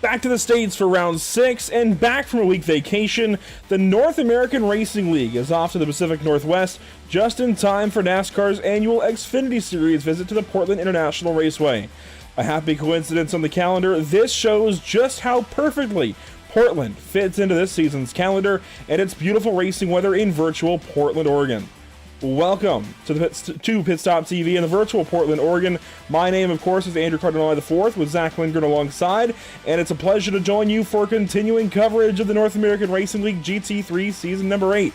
Back to the States for round 6, and back from a week vacation, the North American Racing League is off to the Pacific Northwest just in time for NASCAR's annual Xfinity Series visit to the Portland International Raceway. A happy coincidence on the calendar, this shows just how perfectly Portland fits into this season's calendar and its beautiful racing weather in virtual Portland, Oregon. Welcome to Pit Stop TV in the virtual Portland, Oregon. My name, of course, is Andrew Cardinale IV with Zach Lindgren alongside, and it's a pleasure to join you for continuing coverage of the North American Racing League GT3 season number 8.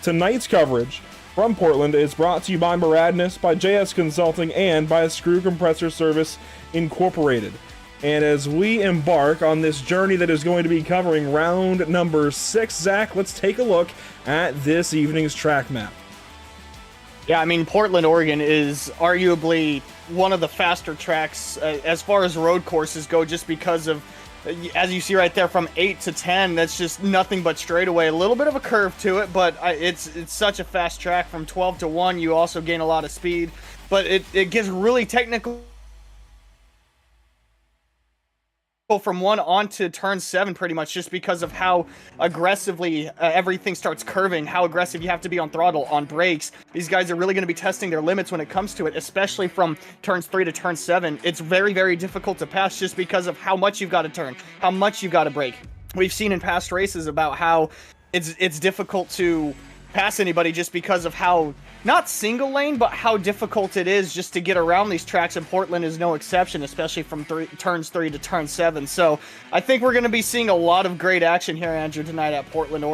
Tonight's coverage from Portland is brought to you by Muradness, by JS Consulting, and by Screw Compressor Service Incorporated. And as we embark on this journey that is going to be covering round number 6, Zach, let's take a look at this evening's track map. Yeah, I mean, Portland, Oregon is arguably one of the faster tracks as far as road courses go, just because of, as you see right there, from 8 to 10, that's just nothing but straightaway. A little bit of a curve to it, but it's such a fast track. From 12 to 1, you also gain a lot of speed, but it gets really technical from 1 on to turn 7 pretty much, just because of how aggressively everything starts curving, how aggressive you have to be on throttle, on brakes. These guys are really going to be testing their limits when it comes to it, especially from turns 3 to turn 7. It's very, very difficult to pass just because of how much you've got to turn, how much you've got to brake. We've seen in past races about how it's difficult to pass anybody just because of how, not single lane, but how difficult it is just to get around these tracks, and Portland is no exception, especially from turns 3 to turn 7. So I think we're going to be seeing a lot of great action here, Andrew, tonight at Portland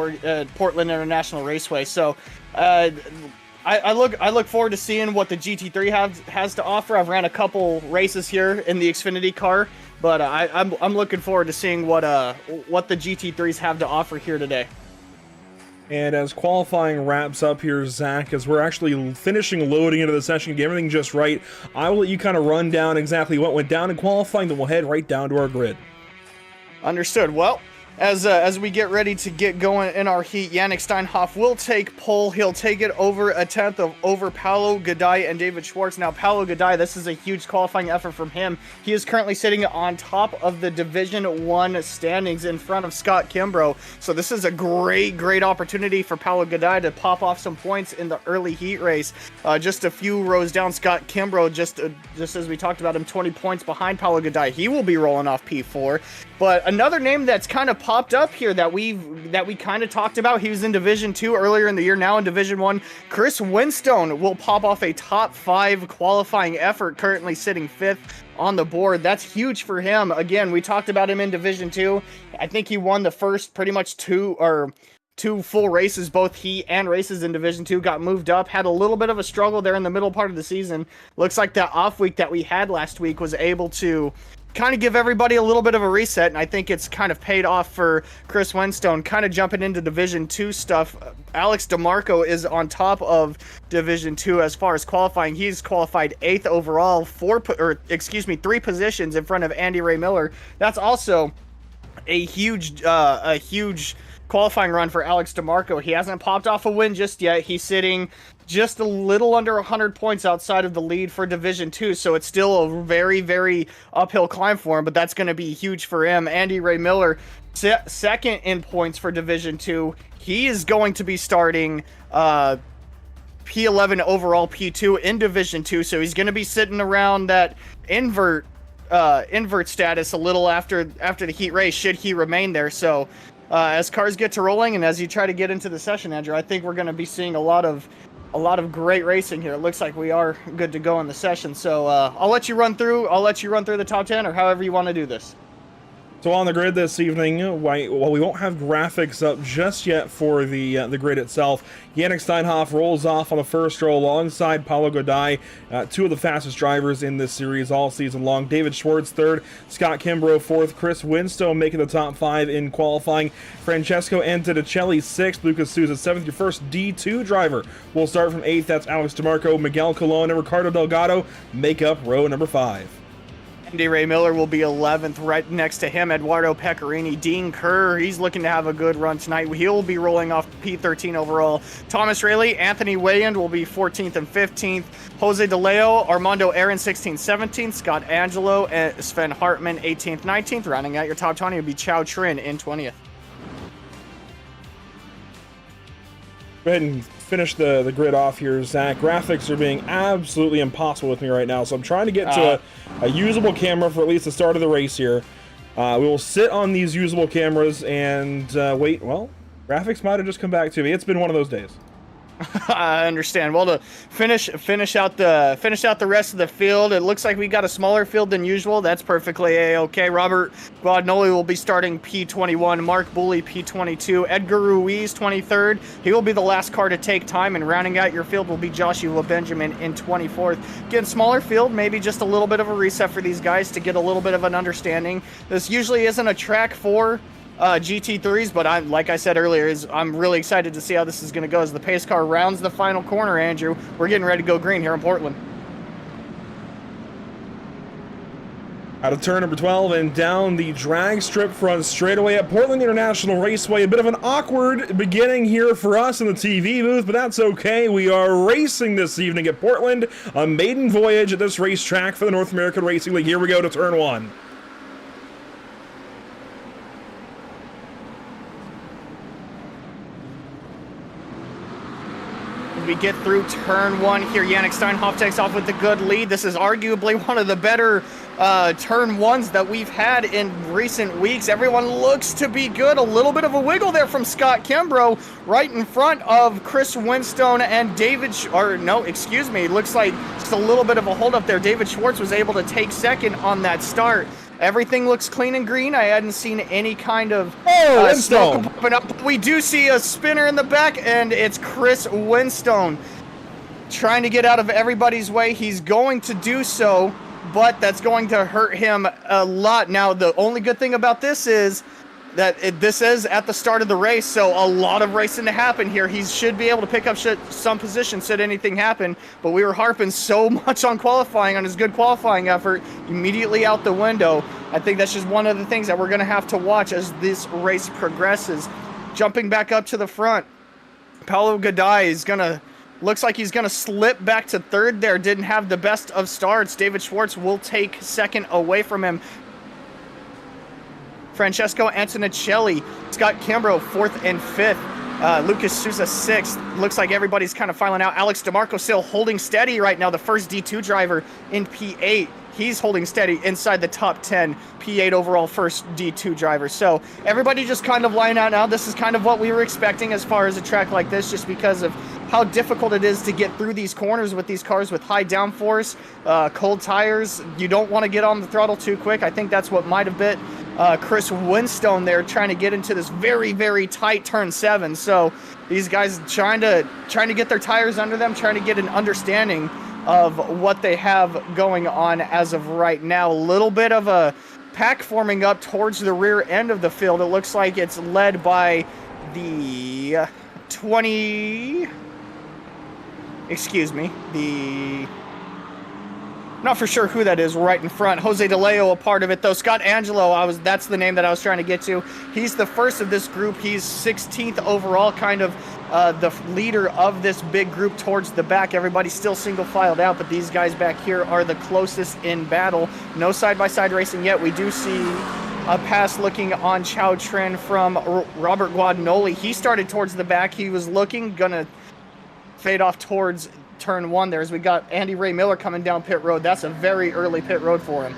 International Raceway. So I look forward to seeing what the GT3 has to offer. I've ran a couple races here in the Xfinity car, but I'm looking forward to seeing what the GT3s have to offer here today. And as qualifying wraps up here, Zach, as we're actually finishing loading into the session, get everything just right, I will let you kind of run down exactly what went down in qualifying, then we'll head right down to our grid. Understood. Well, as we get ready to get going in our heat, Yannick Steinhoff will take pole. He'll take it over a tenth over Paulo Gaday and David Schwartz. Now, Paulo Gaday, this is a huge qualifying effort from him. He is currently sitting on top of the Division 1 standings in front of Scott Kimbrough. So this is a great opportunity for Paulo Gaday to pop off some points in the early heat race. Just a few rows down, Scott Kimbrough, just as we talked about him, 20 points behind Paulo Gaday. He will be rolling off P4. But another name that's kind of popped up here that we kind of talked about, he was in Division 2 earlier in the year, now in Division 1. Chris Winstone will pop off a top 5 qualifying effort, currently sitting 5th on the board. That's huge for him. Again, we talked about him in Division 2. I think he won the first pretty much two full races, both heat and races in Division 2, got moved up, had a little bit of a struggle there in the middle part of the season. Looks like that off week that we had last week was able to kind of give everybody a little bit of a reset, and I think it's kind of paid off for Chris Winstone. Kind of jumping into Division 2 stuff, Alex DeMarco is on top of Division 2 as far as qualifying. He's qualified 8th overall, 3 positions in front of Andy Ray Miller. That's also a huge qualifying run for Alex DeMarco. He hasn't popped off a win just yet. He's sitting just a little under 100 points outside of the lead for Division 2, so it's still a very, very uphill climb for him, but that's going to be huge for him. Andy Ray Miller, second in points for Division 2. He is going to be starting P11 overall P2 in Division 2, so he's going to be sitting around that invert status a little after the heat race, should he remain there. So as cars get to rolling and as you try to get into the session, Andrew, I think we're going to be seeing a lot of great racing here. It looks like we are good to go in the session. So I'll let you run through the top 10 or however you want to do this. So on the grid this evening, while we won't have graphics up just yet for the grid itself, Yannick Steinhoff rolls off on the first row alongside Paulo Gaday, two of the fastest drivers in this series all season long. David Schwartz third, Scott Kimbrough fourth, Chris Winstone making the top 5 in qualifying, Francesco Antonicelli sixth, Lucas Souza seventh. Your first D2 driver will start from 8th. That's Alex DeMarco, Miguel Colon, and Ricardo Delgado make up row number 5. Andy Ray Miller will be 11th. Right next to him, Eduardo Pecorini. Dean Kerr, he's looking to have a good run tonight. He'll be rolling off P13 overall. Thomas Rayleigh, Anthony Wayand will be 14th and 15th. Jose DeLeo, Armando Aaron, 16th, 17th. Scott Angelo, and Sven Hartman, 18th, 19th. Rounding out your top 20 will be Chao Trin in 20th. Go ahead and finish the grid off here, Zach. Graphics are being absolutely impossible with me right now, so I'm trying to get to a usable camera for at least the start of the race here. We will sit on these usable cameras and wait. Well, graphics might have just come back to me. It's been one of those days. I understand. Well, to finish out the rest of the field, it looks like we got a smaller field than usual. That's perfectly a-okay. Robert Guadagnoli will be starting P21. Mark Bully P22. Edgar Ruiz 23rd. He will be the last car to take time, and rounding out your field will be Joshua Benjamin in 24th. Again, smaller field, maybe just a little bit of a reset for these guys to get a little bit of an understanding. This usually isn't a track for GT3s, but like I said earlier, I'm really excited to see how this is going to go as the pace car rounds the final corner. Andrew, we're getting ready to go green here in Portland. Out of turn number 12 and down the drag strip front straightaway at Portland International Raceway. A bit of an awkward beginning here for us in the TV booth, but that's okay. We are racing this evening at Portland, a maiden voyage at this racetrack for the North American Racing League. Here we go to turn 1. We get through turn 1 here. Yannick Steinhoff takes off with a good lead. This is arguably one of the better turn 1s that we've had in recent weeks. Everyone looks to be good. A little bit of a wiggle there from Scott Kimbrough right in front of Chris Winstone and it looks like just a little bit of a holdup there. David Schwartz was able to take second on that start. Everything looks clean and green. I hadn't seen any kind of smoke popping up. We do see a spinner in the back, and it's Chris Winstone trying to get out of everybody's way. He's going to do so, but that's going to hurt him a lot. Now, the only good thing about this is that this is at the start of the race, so a lot of racing to happen here. He should be able to pick up some position should anything happen, but we were harping so much on qualifying, on his good qualifying effort, immediately out the window. I think that's just one of the things that we're going to have to watch as this race progresses. Jumping back up to the front, Paulo Gadai looks like he's going to slip back to third there. Didn't have the best of starts. David Schwartz will take second away from him. Francesco Antonicelli, Scott Kimbrough, 4th and 5th. Lucas Souza, 6th. Looks like everybody's kind of filing out. Alex DeMarco still holding steady right now, the first D2 driver in P8. He's holding steady inside the top 10, P8 overall first D2 driver. So everybody just kind of lying out now. This is kind of what we were expecting as far as a track like this, just because of how difficult it is to get through these corners with these cars with high downforce, cold tires. You don't want to get on the throttle too quick. I think that's what might have bit Chris Winstone there, trying to get into this very, very tight turn 7. So these guys trying to get their tires under them, trying to get an understanding of what they have going on as of right now. A little bit of a pack forming up towards the rear end of the field. It looks like it's led by the not for sure who that is right in front. Jose DeLeo a part of it though. Scott Angelo, that's the name that I was trying to get to. He's the first of this group. He's 16th overall, kind of the leader of this big group towards the back. Everybody's still single filed out, but these guys back here are the closest in battle. No side-by-side racing yet. We do see a pass looking on Chao Trin from Robert Guadagnoli. He started towards the back. He was gonna fade off towards turn 1 there as we got Andy Ray Miller coming down pit road. That's a very early pit road for him.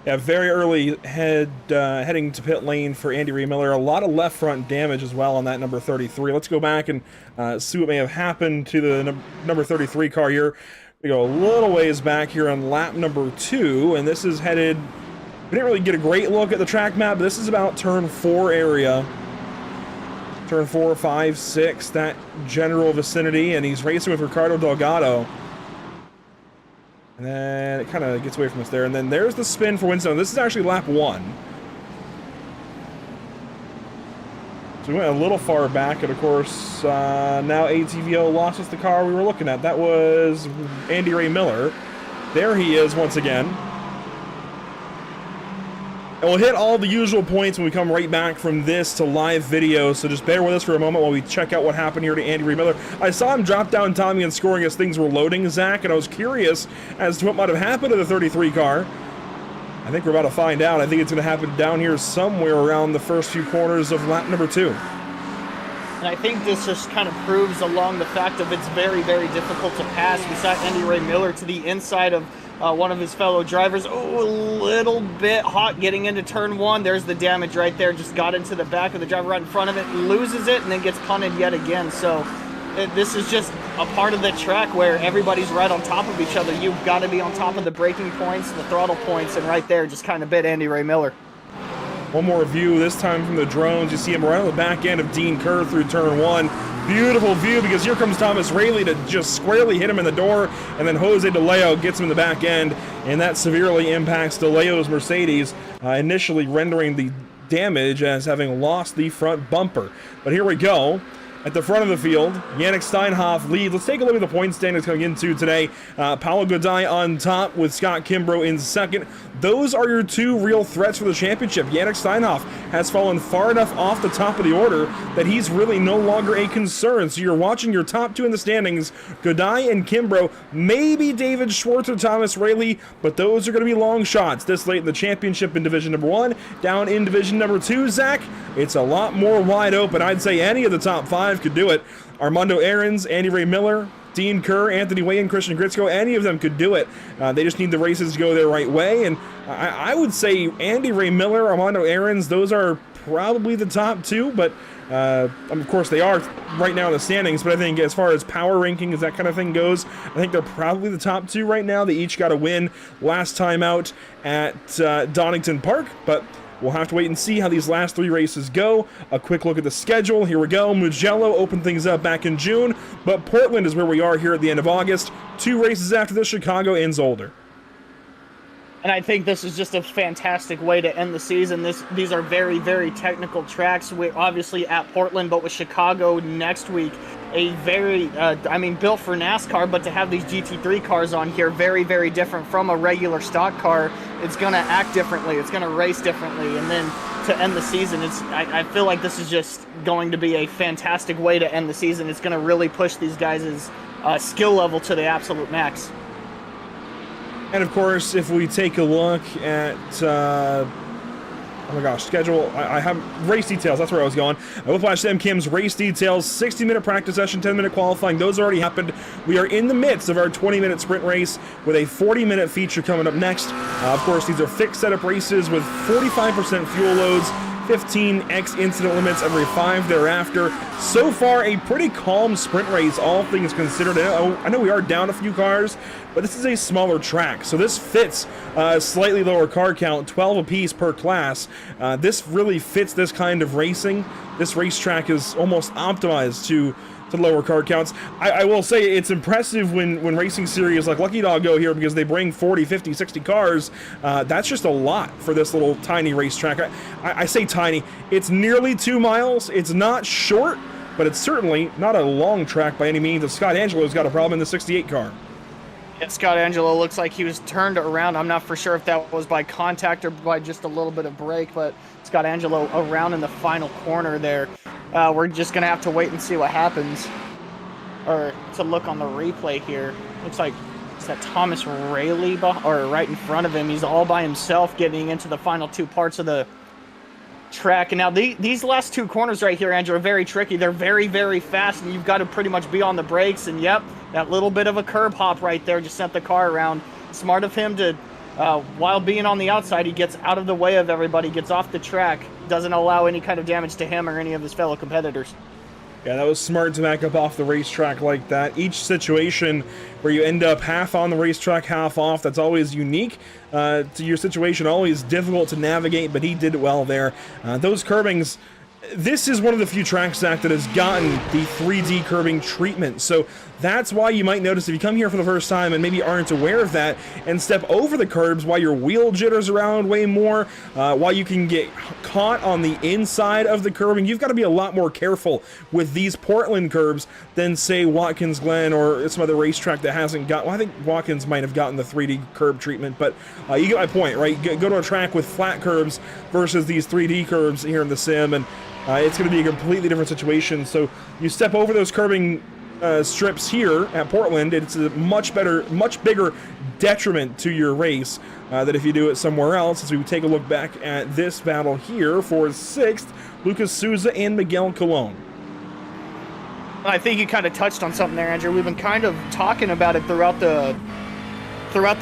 Yeah, very early heading to pit lane for Andy Ray Miller. A lot of left front damage as well on that number 33. Let's go back and see what may have happened to the number 33 car here. We go a little ways back here on lap number 2, and this is headed... We didn't really get a great look at the track map, but this is about turn 4 area. Turn 4, 5, 6, that general vicinity, and he's racing with Ricardo Delgado. And then it kind of gets away from us there, and then there's the spin for Winstone. This is actually lap 1. So we went a little far back, and of course, now ATVO lost us the car we were looking at. That was Andy Ray Miller. There he is once again. And we'll hit all the usual points when we come right back from this to live video, so just bear with us for a moment while we check out what happened here to Andy Ray Miller. I saw him drop down Tommy and scoring as things were loading, Zach, and I was curious as to what might have happened to the 33 car. I think we're about to find out. I think it's going to happen down here somewhere around the first few corners of lap number 2. And I think this just kind of proves along the fact of it's very, very difficult to pass. We saw Andy Ray Miller to the inside of one of his fellow drivers. Oh, a little bit hot getting into turn 1. There's the damage right there. Just got into the back of the driver right in front of it, loses it, and then gets punted yet again. So this is just a part of the track where everybody's right on top of each other. You've got to be on top of the braking points, the throttle points, and right there just kind of bit Andy Ray Miller. One more view, this time from the drones. You see him right on the back end of Dean Kerr through turn 1. Beautiful view, because here comes Thomas Rayleigh to just squarely hit him in the door, and then Jose DeLeo gets him in the back end, and that severely impacts DeLeo's Mercedes, initially rendering the damage as having lost the front bumper. But here we go. At the front of the field, Yannick Steinhoff leads. Let's take a look at the point standings coming into today. Paulo Goday on top with Scott Kimbrough in second. Those are your two real threats for the championship. Yannick Steinhoff has fallen far enough off the top of the order that he's really no longer a concern. So you're watching your top two in the standings, Goday and Kimbrough, maybe David Schwartz or Thomas Rayleigh, but those are going to be long shots this late in the championship in Division number 1. Down in Division number 2, Zach, it's a lot more wide open. I'd say any of the top 5 could do it. Armando Aarons, Andy Ray Miller, Dean Kerr, Anthony Wayne, Christian Gritzko, any of them could do it. They just need the races to go their right way. And I would say Andy Ray Miller, Armando Aarons, those are probably the top 2, but of course they are right now in the standings. But I think as far as power rankings, that kind of thing goes, I think they're probably the top 2 right now. They each got a win last time out at Donington Park, but we'll have to wait and see how these last 3 races go. A quick look at the schedule. Here we go. Mugello opened things up back in June, but Portland is where we are here at the end of August. 2 races after this, Chicago and Zolder. And I think this is just a fantastic way to end the season. These are very, very technical tracks. We're obviously at Portland, but with Chicago next week, a very, built for NASCAR, but to have these GT3 cars on here, very, very different from a regular stock car. It's going to act differently. It's going to race differently. And then to end the season, I feel like this is just going to be a fantastic way to end the season. It's going to really push these guys' skill level to the absolute max. And of course, if we take a look at, oh my gosh, schedule, I have race details, that's where I was going. Whiplash Kim's race details, 60-minute practice session, 10-minute qualifying, those already happened. We are in the midst of our 20-minute sprint race with a 40-minute feature coming up next. Of course, these are fixed setup races with 45% fuel loads, 15x incident limits every 5 thereafter. So far, a pretty calm sprint race, all things considered. I know we are down a few cars, but this is a smaller track, so this fits a slightly lower car count, 12 apiece per class. This really fits this kind of racing. This racetrack is almost optimized to lower car counts. I will say it's impressive when racing series like Lucky Dog go here, because they bring 40, 50, 60 cars. That's just a lot for this little tiny racetrack. I say tiny. It's nearly 2 miles. It's not short, but it's certainly not a long track by any means. And Scott Angelo's got a problem in the 68 car. Yeah, Scott Angelo looks like he was turned around. I'm not for sure if that was by contact or by just a little bit of brake, but Scott Angelo around in the final corner there. We're just going to have to wait and see what happens. Or to look on the replay here. Looks like, is that Thomas Rayleigh or right in front of him? He's all by himself getting into the final 2 parts of the track. And now these last 2 corners right here, Andrew, are very tricky. They're very, very fast, and you've got to pretty much be on the brakes. And yep, that little bit of a curb hop right there just sent the car around. Smart of him to, while being on the outside, he gets out of the way of everybody, gets off the track, doesn't allow any kind of damage to him or any of his fellow competitors. Yeah, that was smart to back up off the racetrack like that. Each situation where you end up half on the racetrack, half off, that's always unique to your situation, always difficult to navigate, but he did it well there. Those curbings, this is one of the few tracks, Zach, that has gotten the 3D curbing treatment. So that's why you might notice if you come here for the first time and maybe aren't aware of that and step over the curbs while your wheel jitters around way more, while you can get caught on the inside of the curbing, you've got to be a lot more careful with these Portland curbs than, say, Watkins Glen or some other racetrack that hasn't got, well, I think Watkins might have gotten the 3D curb treatment, but you get my point, right? Go to a track with flat curbs versus these 3D curbs here in the sim, and it's going to be a completely different situation. So you step over those curbing strips here at Portland, it's a much bigger detriment to your race than if you do it somewhere else. As we take a look back at this battle here for 6th, Lucas Souza and Miguel Colon. I think you kind of touched on something there, Andrew. We've been kind of talking about it throughout the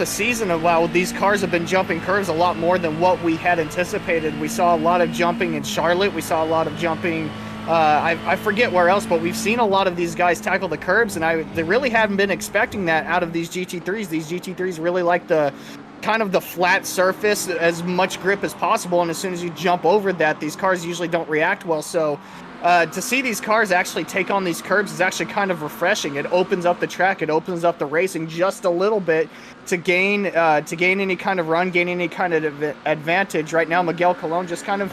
season of how these cars have been jumping curves a lot more than what we had anticipated. We saw a lot of jumping in Charlotte. We saw a lot of jumping, I forget where else, but we've seen a lot of these guys tackle the curbs, and they really haven't been expecting that out of these GT3s. These GT3s really like the kind of the flat surface, as much grip as possible, and as soon as you jump over that, these cars usually don't react well. So to see these cars actually take on these curbs is actually kind of refreshing. It opens up the track, it opens up the racing just a little bit to gain any kind of run, gain any kind of advantage. Right now, Miguel Colon just kind of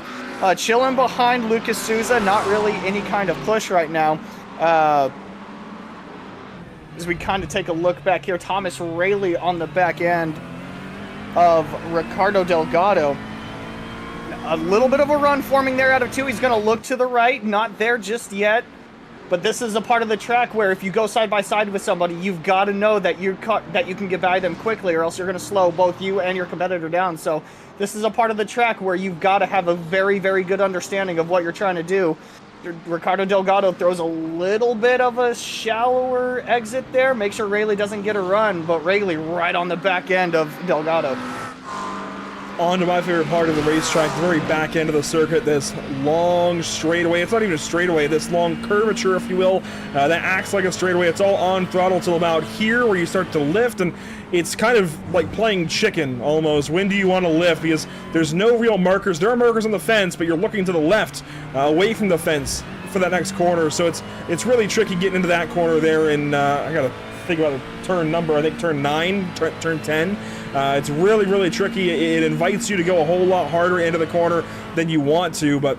chilling behind Lucas Souza, not really any kind of push right now. As we kind of take a look back here, Thomas Rayleigh on the back end of Ricardo Delgado. A little bit of a run forming there out of 2. He's going to look to the right, not there just yet. But this is a part of the track where if you go side by side with somebody, you've got to know that you can get by them quickly, or else you're going to slow both you and your competitor down. So this is a part of the track where you've got to have a very, very good understanding of what you're trying to do. Ricardo Delgado throws a little bit of a shallower exit there. Make sure Rayleigh doesn't get a run, but Rayleigh right on the back end of Delgado. On to my favorite part of the racetrack, the very back end of the circuit, this long straightaway. It's not even a straightaway, this long curvature, if you will, that acts like a straightaway. It's all on throttle till about here where you start to lift, and it's kind of like playing chicken almost. When do you want to lift? Because there's no real markers. There are markers on the fence, but you're looking to the left, away from the fence for that next corner. So it's really tricky getting into that corner there, and I gotta think about the turn number. I think turn 9, turn 10. It's really, really tricky. It invites you to go a whole lot harder into the corner than you want to, but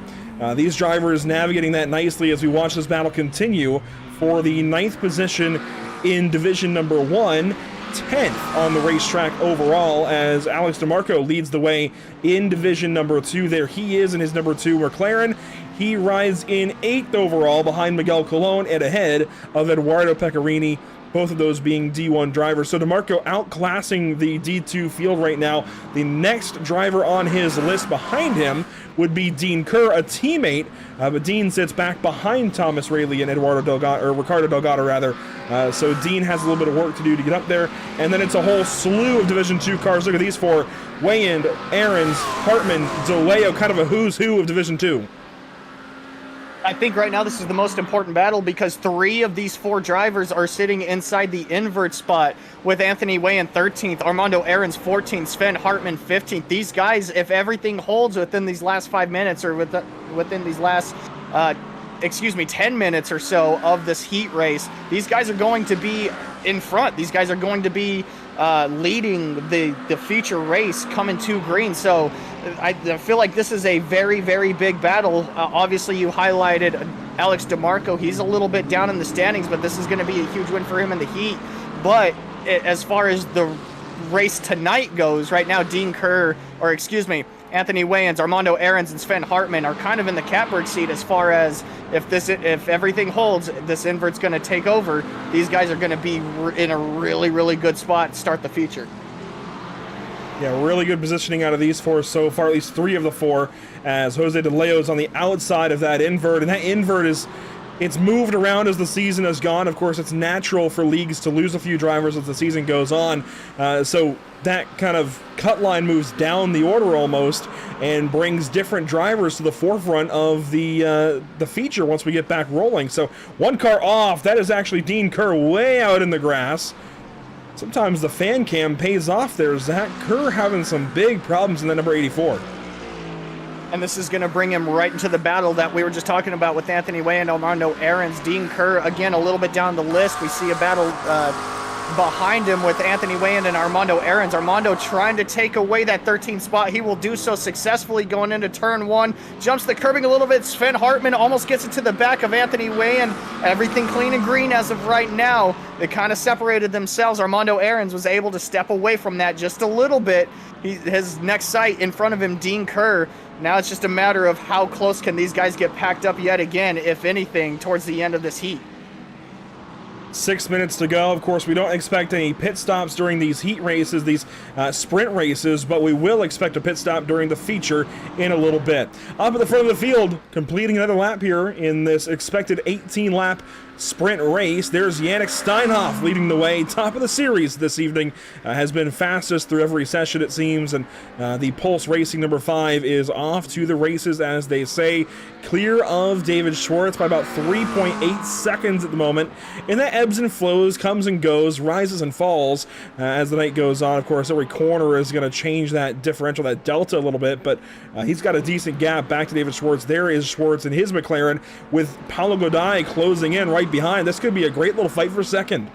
these drivers navigating that nicely as we watch this battle continue for the 9th position in Division Number 1, 10th on the racetrack overall, as Alex DeMarco leads the way in Division Number 2. There he is in his number 2 McLaren. He rides in 8th overall behind Miguel Colon and ahead of Eduardo Pecorini, both of those being D1 drivers. So DeMarco outclassing the D2 field right now. The next driver on his list behind him would be Dean Kerr, a teammate, but Dean sits back behind Thomas Rayleigh and Ricardo Delgado rather. So Dean has a little bit of work to do to get up there. And then it's a whole slew of Division 2 cars. Look at these 4: Wayand, Ahrens, Hartman, DeLeo, kind of a who's who of Division 2. I think right now this is the most important battle because 3 of these 4 drivers are sitting inside the invert spot, with Anthony Wayand 13th, Armando Ahrens 14th, Sven Hartman 15th. These guys, if everything holds within these last 5 minutes or within these last 10 minutes or so of this heat race, these guys are going to be in front. These guys are going to be leading the future race coming to green. So I feel like this is a very, very big battle. Obviously, you highlighted Alex DeMarco. He's a little bit down in the standings, but this is going to be a huge win for him in the heat. But as far as the race tonight goes, right now, Anthony Wayans, Armando Ahrens, and Sven Hartman are kind of in the catbird seat as far as if everything holds, this invert's going to take over. These guys are going to be in a really, really good spot to start the feature. Yeah, really good positioning out of these 4 so far, at least 3 of the 4, as Jose DeLeo's on the outside of that invert, and that invert it's moved around as the season has gone. Of course, it's natural for leagues to lose a few drivers as the season goes on, so that kind of cut line moves down the order almost and brings different drivers to the forefront of the feature once we get back rolling. So 1 car off, that is actually Dean Kerr way out in the grass. Sometimes the fan cam pays off there. Zach Kerr having some big problems in the number 84. And this is going to bring him right into the battle that we were just talking about with Anthony Way and Armando Aarons. Dean Kerr, again, a little bit down the list. We see a battle behind him with Anthony Wayand and Armando Aarons. Armando trying to take away that 13th spot. He will do so successfully going into turn 1. Jumps the curbing a little bit. Sven Hartman almost gets it to the back of Anthony Wayand. Everything clean and green as of right now. They kind of separated themselves. Armando Aarons was able to step away from that just a little bit. His next sight in front of him, Dean Kerr. Now it's just a matter of how close can these guys get packed up yet again, if anything, towards the end of this heat. 6 minutes to go. Of course, we don't expect any pit stops during these heat races, these sprint races, but we will expect a pit stop during the feature in a little bit. Up at the front of the field, completing another lap here in this expected 18-lap sprint race. There's Yannick Steinhoff leading the way. Top of the series this evening. Has been fastest through every session, it seems, and the Pulse Racing number 5 is off to the races, as they say. Clear of David Schwartz by about 3.8 seconds at the moment. And that ebbs and flows, comes and goes, rises and falls as the night goes on. Of course, every corner is going to change that differential, that delta a little bit, but he's got a decent gap back to David Schwartz. There is Schwartz in his McLaren with Paulo Godai closing in right behind. This could be a great little fight for second.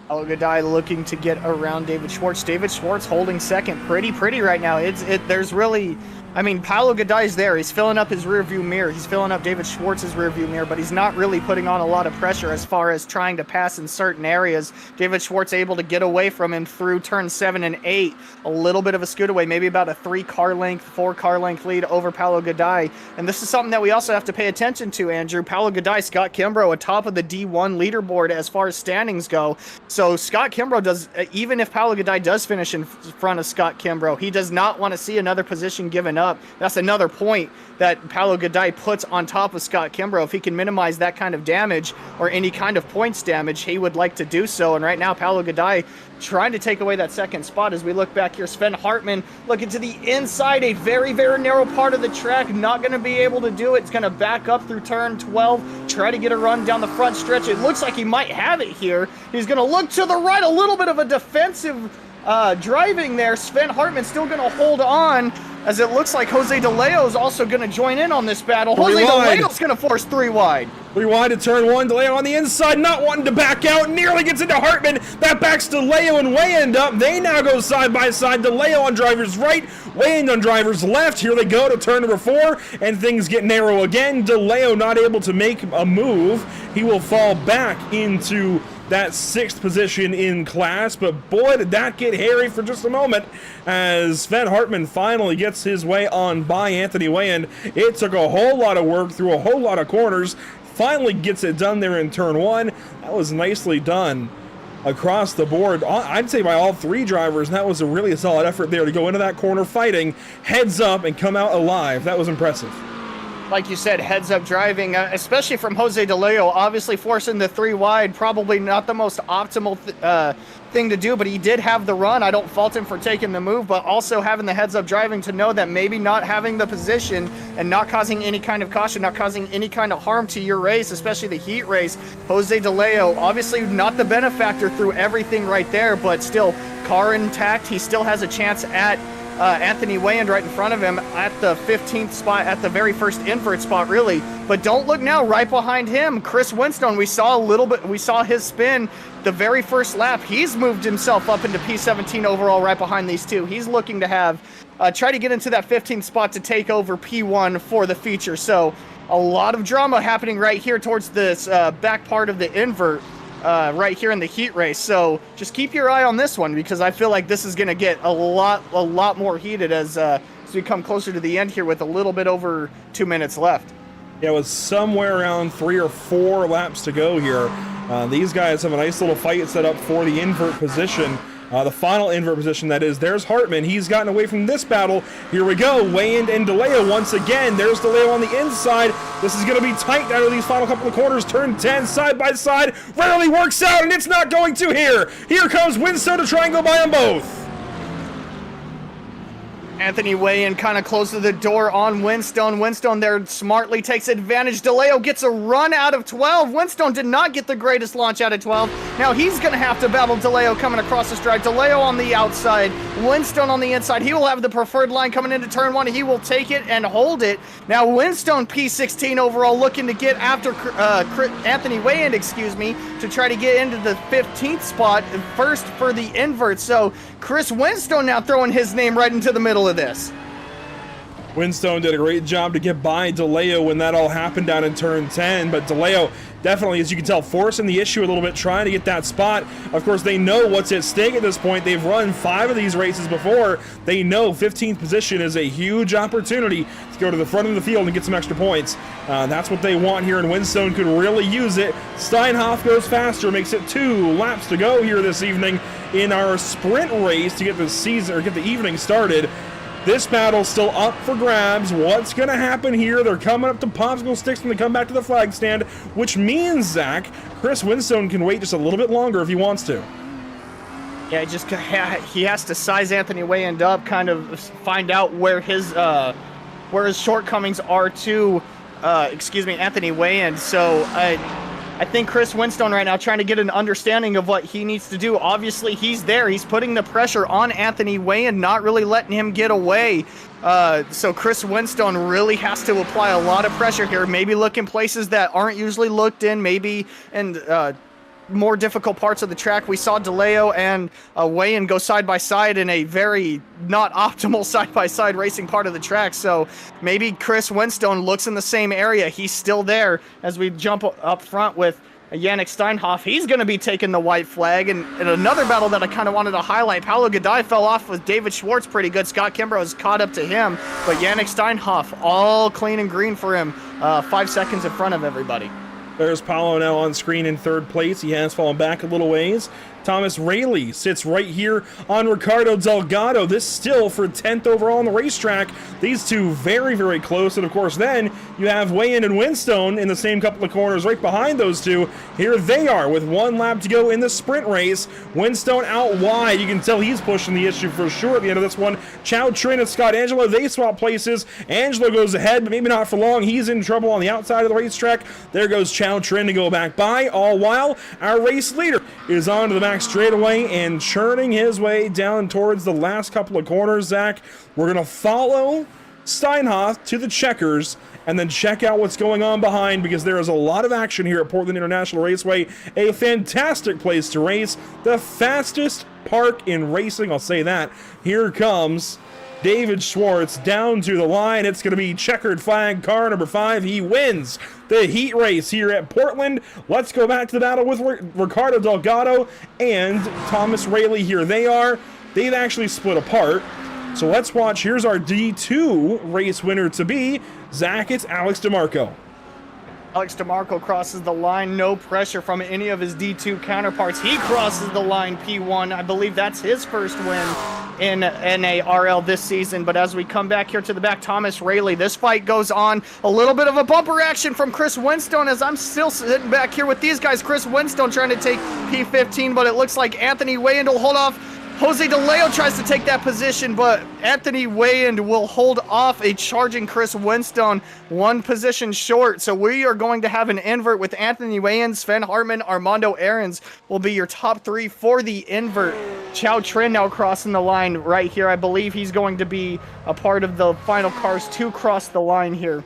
Paulo Godai looking to get around David Schwartz. David Schwartz holding second pretty right now. There's really, I mean, Paulo Godai's there. He's filling up his rear view mirror. He's filling up David Schwartz's rear view mirror, but he's not really putting on a lot of pressure as far as trying to pass in certain areas. David Schwartz able to get away from him through turn 7 and 8. A little bit of a scoot away, maybe about a 3-car length, 4-car length lead over Paulo Godai. And this is something that we also have to pay attention to, Andrew. Paulo Godai, Scott Kimbrough atop of the D1 leaderboard as far as standings go. So Scott Kimbrough does, even if Paulo Godai does finish in front of Scott Kimbrough, he does not want to see another position given up. That's another point that Paulo Godai puts on top of Scott Kimbrough. If he can minimize that kind of damage or any kind of points damage, he would like to do so. And right now, Paulo Godai trying to take away that second spot. As we look back here, Sven Hartman looking to the inside, a very narrow part of the track, not going to be able to do it. It's going to back up through turn 12, try to get a run down the front stretch. It looks like he might have it here. He's going to look to the right, a little bit of a defensive driving there. Sven Hartman still going to hold on, as it looks like Jose De Leo is also going to join in on this battle. Jose De Leo's going to force 3 wide. 3 wide to turn 1. De Leo on the inside, not wanting to back out. Nearly gets into Hartman. That backs De Leo and Wayand up. They now go side by side. De Leo on driver's right, Wayand on driver's left. Here they go to turn number 4, and things get narrow again. De Leo not able to make a move. He will fall back into that 6th position in class, but boy, did that get hairy for just a moment as Sven Hartman finally gets his way on by Anthony Wayand. It took a whole lot of work through a whole lot of corners, finally gets it done there in turn 1. That was nicely done across the board, I'd say by all 3 drivers, and that was a really solid effort there to go into that corner fighting, heads up, and come out alive. That was impressive. Like you said, heads-up driving, especially from Jose De Leo, obviously forcing the 3 wide, probably not the most optimal thing to do, but he did have the run. I don't fault him for taking the move, but also having the heads-up driving to know that maybe not having the position and not causing any kind of caution, not causing any kind of harm to your race, especially the heat race. Jose De Leo, obviously not the benefactor through everything right there, but still, car intact. He still has a chance at Anthony Wayand right in front of him at the 15th spot, at the very first invert spot, really. But don't look now, right behind him, Chris Winstone. We saw his spin the very first lap. He's moved himself up into P17 overall right behind these two. He's looking to have, try to get into that 15th spot to take over P1 for the feature. So a lot of drama happening right here towards this back part of the invert. Right here in the heat race, so just keep your eye on this one, because I feel like this is going to get a lot more heated as we come closer to the end here with a little bit over 2 minutes left. Yeah, with somewhere around 3 or 4 laps to go here. These guys have a nice little fight set up for the invert position. The final invert position, that is. There's Hartman. He's gotten away from this battle. Here we go. Wayand and De Leo once again. There's De Leo on the inside. This is going to be tight down to these final couple of corners. Turn 10, side by side. Rarely works out, and it's not going to here. Here comes Winstone to try and go by them both. Anthony Wayand kind of closes the door on Winstone. Winstone there smartly takes advantage. De Leo gets a run out of 12. Winstone did not get the greatest launch out of 12. Now he's going to have to battle DeLeo coming across the stride. DeLeo on the outside, Winstone on the inside. He will have the preferred line coming into turn 1. He will take it and hold it. Now Winstone P16 overall looking to get after Anthony Wayand, to try to get into the 15th spot first for the invert. So Chris Winstone now throwing his name right into the middle of this. Winstone did a great job to get by DeLeo when that all happened down in turn 10, but DeLeo definitely, as you can tell, forcing the issue a little bit, trying to get that spot. Of course, they know what's at stake at this point. They've run 5 of these races before. They know 15th position is a huge opportunity to go to the front of the field and get some extra points. That's what they want here, and Winstone could really use it. Steinhoff goes faster, makes it 2 laps to go here this evening in our sprint race to get the evening started. This battle's still up for grabs. What's going to happen here? They're coming up to popsicle sticks when they come back to the flag stand, which means, Zach, Chris Winstone can wait just a little bit longer if he wants to. Yeah, he has to size Anthony Wayand up, kind of find out where his shortcomings are to, Anthony Wayand. So I think Chris Winstone right now trying to get an understanding of what he needs to do. Obviously, he's there. He's putting the pressure on Anthony Wayand, not really letting him get away. So Chris Winstone really has to apply a lot of pressure here. Maybe look in places that aren't usually looked in. Maybe in more difficult parts of the track. We saw DeLeo and Wayand go side by side in a very not optimal side by side racing part of the track. So maybe Chris Winstone looks in the same area. He's still there as we jump up front with Yannick Steinhoff. He's going to be taking the white flag. And in another battle that I kind of wanted to highlight, Paulo Gadai fell off with David Schwartz pretty good. Scott Kimbrough has caught up to him, but Yannick Steinhoff all clean and green for him, 5 seconds in front of everybody. There's Paulo now on screen in 3rd place. He has fallen back a little ways. Thomas Rayleigh sits right here on Ricardo Delgado. This still for 10th overall on the racetrack. These two very, very close. And of course, then you have Wayand and Winstone in the same couple of corners right behind those two. Here they are with 1 lap to go in the sprint race. Winstone out wide. You can tell he's pushing the issue for sure at the end of this one. Chow Trin and Scott Angelo, they swap places. Angelo goes ahead, but maybe not for long. He's in trouble on the outside of the racetrack. There goes Chow Trin to go back by. All while our race leader is on to the back straightaway and churning his way down towards the last couple of corners. Zach, we're going to follow Steinhoff to the checkers and then check out what's going on behind, because there is a lot of action here at Portland International Raceway. A fantastic place to race. The fastest park in racing, I'll say that. Here comes David Schwartz down to the line. It's going to be checkered flag, car number 5. He wins the heat race here at Portland. Let's go back to the battle with Ricardo Delgado and Thomas Rayleigh. Here they are. They've actually split apart. So let's watch. Here's our D2 race winner to be. Zach, it's Alex DeMarco. Alex DeMarco crosses the line. No pressure from any of his D2 counterparts. He crosses the line P1. I believe that's his first win in NARL this season. But as we come back here to the back, Thomas Rayleigh, this fight goes on. A little bit of a bumper action from Chris Winstone as I'm still sitting back here with these guys. Chris Winstone trying to take P15, but it looks like Anthony Wayand will hold off. Jose DeLeo tries to take that position, but Anthony Wayand will hold off a charging Chris Winstone 1 position short. So we are going to have an invert with Anthony Wayand, Sven Hartman, Armando Aarons will be your top 3 for the invert. Chow Trin now crossing the line right here. I believe he's going to be a part of the final cars to cross the line here.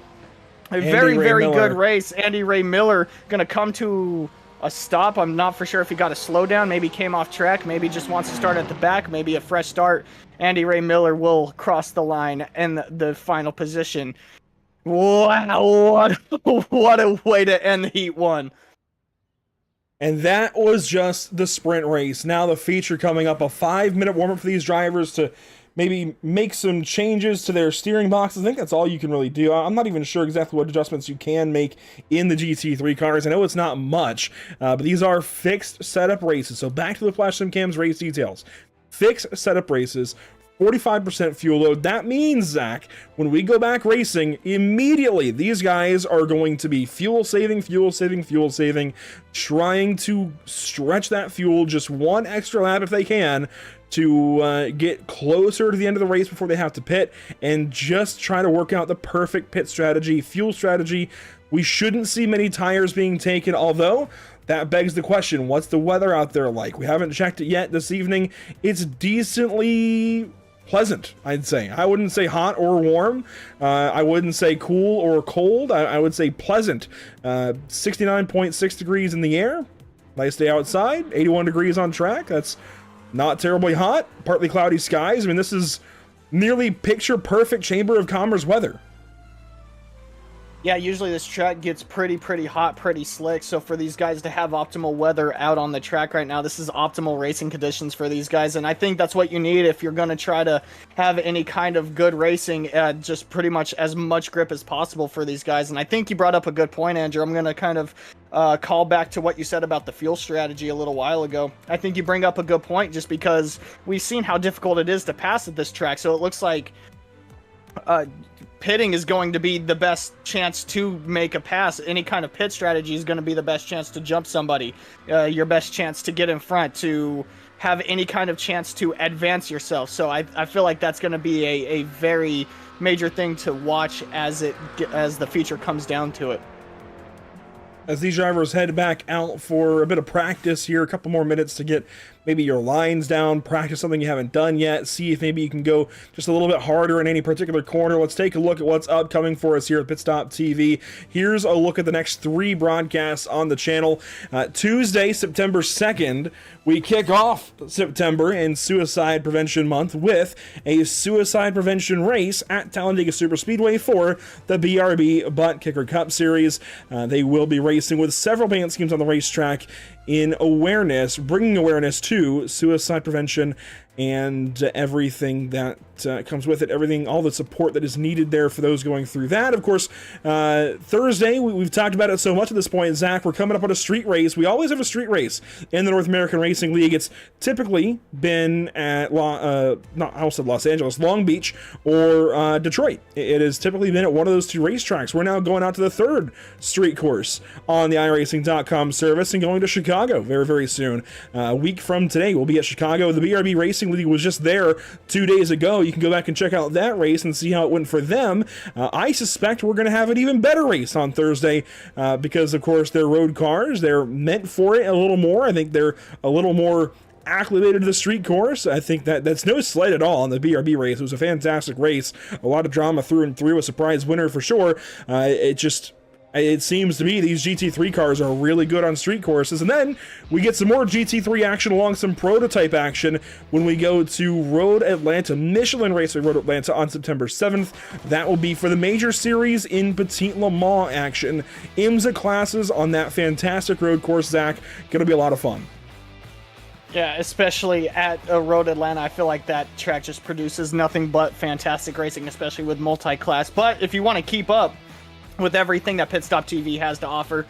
A very, very good race. Andy Ray Miller going to come to a stop. I'm not for sure if he got a slowdown. Maybe came off track. Maybe just wants to start at the back. Maybe a fresh start. Andy Ray Miller will cross the line in the final position. Wow, what a way to end the Heat 1. And that was just the sprint race. Now the feature coming up, a 5-minute warm-up for these drivers to maybe make some changes to their steering boxes. I think that's all you can really do. I'm not even sure exactly what adjustments you can make in the GT3 cars. I know it's not much, but these are fixed setup races. So back to the Flash Sim Cam's race details. Fixed setup races, 45% fuel load. That means, Zach, when we go back racing, immediately these guys are going to be fuel saving, trying to stretch that fuel just 1 extra lap if they can, to get closer to the end of the race before they have to pit, and just try to work out the perfect pit strategy, fuel strategy. We shouldn't see many tires being taken, although that begs the question, what's the weather out there like? We haven't checked it yet this evening. It's decently pleasant, I'd say. I wouldn't say hot or warm. I wouldn't say cool or cold. I would say pleasant. 69.6 degrees in the air. Nice day outside. 81 degrees on track. That's not terribly hot. Partly cloudy skies. I mean, this is nearly picture perfect Chamber of Commerce weather. Yeah, usually this track gets pretty hot, pretty slick. So for these guys to have optimal weather out on the track right now, this is optimal racing conditions for these guys. And I think that's what you need if you're going to try to have any kind of good racing, just pretty much as much grip as possible for these guys. And I think you brought up a good point, Andrew. I'm going to kind of call back to what you said about the fuel strategy a little while ago. I think you bring up a good point just because we've seen how difficult it is to pass at this track. So it looks like pitting is going to be the best chance to make a pass. Any kind of pit strategy is going to be the best chance to jump somebody, your best chance to get in front, to have any kind of chance to advance yourself. So I feel like that's going to be a very major thing to watch as the feature comes down to it. As these drivers head back out for a bit of practice here, a couple more minutes to get maybe your lines down, practice something you haven't done yet, see if maybe you can go just a little bit harder in any particular corner. Let's take a look at what's upcoming for us here at Pit Stop TV. Here's a look at the next 3 broadcasts on the channel. Tuesday, September 2nd, we kick off September in Suicide Prevention Month with a suicide prevention race at Talladega Superspeedway for the BRB Butt Kicker Cup Series. They will be racing with several paint schemes on the racetrack in awareness, bringing awareness to suicide prevention and everything that comes with it, all the support that is needed there for those going through that. Of course, Thursday, we've talked about it so much at this point, Zach, we're coming up on a street race. We always have a street race in the North American Racing League. It's typically been at, Los Angeles, Long Beach, or Detroit. It has typically been at one of those 2 racetracks. We're now going out to the 3rd street course on the iRacing.com service and going to Chicago very, very soon. A week from today, we'll be at Chicago. The BRB Racing League was just there 2 days ago. You can go back and check out that race and see how it went for them. I suspect we're going to have an even better race on Thursday because, of course, they're road cars. They're meant for it a little more. I think they're a little more acclimated to the street course. I think that's no slight at all on the BRB race. It was a fantastic race. A lot of drama through and through. A surprise winner for sure. It seems to me these GT3 cars are really good on street courses. And then we get some more GT3 action along some prototype action when we go to Road Atlanta, Michelin Raceway Road Atlanta on September 7th. That will be for the major series in Petit Le Mans action. IMSA classes on that fantastic road course, Zach. Going to be a lot of fun. Yeah, especially at Road Atlanta, I feel like that track just produces nothing but fantastic racing, especially with multi-class. But if you want to keep up with everything that Pit Stop TV has to offer,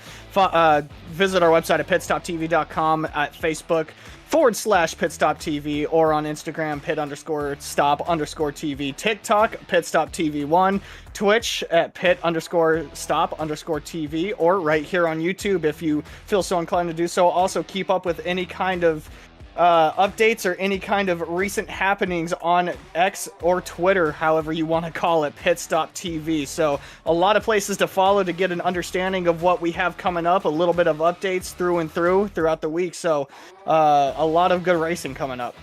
visit our website at pitstoptv.com, at Facebook /Pit Stop TV, or on Instagram pit_stop_TV, TikTok Pit Stop TV1, Twitch at pit_stop_TV, or right here on YouTube if you feel so inclined to do so. Also keep up with any kind of updates or any kind of recent happenings on X or Twitter, however you want to call it, Pit Stop TV. So a lot of places to follow to get an understanding of what we have coming up, a little bit of updates throughout the week. So a lot of good racing coming up.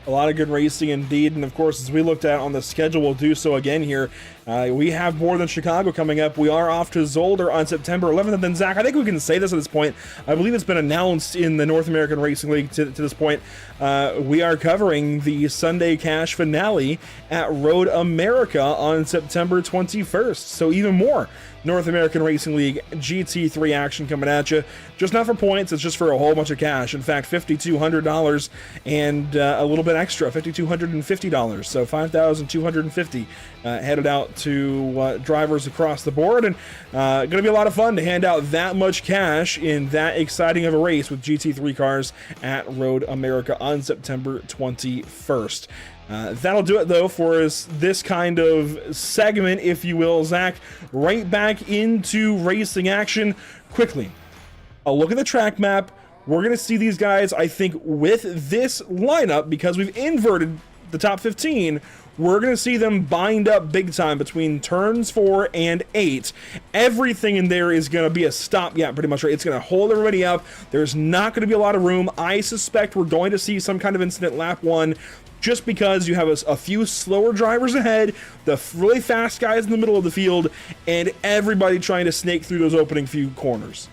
A lot of good racing indeed, and of course, as we looked at on the schedule, we'll do so again here. We have more than Chicago coming up. We are off to Zolder on September 11th, and then, Zach, I think we can say this at this point. I believe it's been announced in the North American Racing League to this point. We are covering the Sunday Cash finale at Road America on September 21st, so even more North American Racing League GT3 action coming at you. Just not for points, it's just for a whole bunch of cash. In fact, $5,200 and a little bit extra, $5,250. So $5,250 headed out to drivers across the board. And going to be a lot of fun to hand out that much cash in that exciting of a race with GT3 cars at Road America on September 21st. That'll do it, though, for this kind of segment, if you will, Zach. Right back into racing action. Quickly, a look at the track map. We're going to see these guys, I think, with this lineup, because we've inverted the top 15, we're going to see them bind up big time between turns 4 and 8. Everything in there is going to be a stopgap, pretty much, right? It's going to hold everybody up. There's not going to be a lot of room. I suspect we're going to see some kind of incident lap 1, just because you have a few slower drivers ahead, the really fast guys in the middle of the field, and everybody trying to snake through those opening few corners.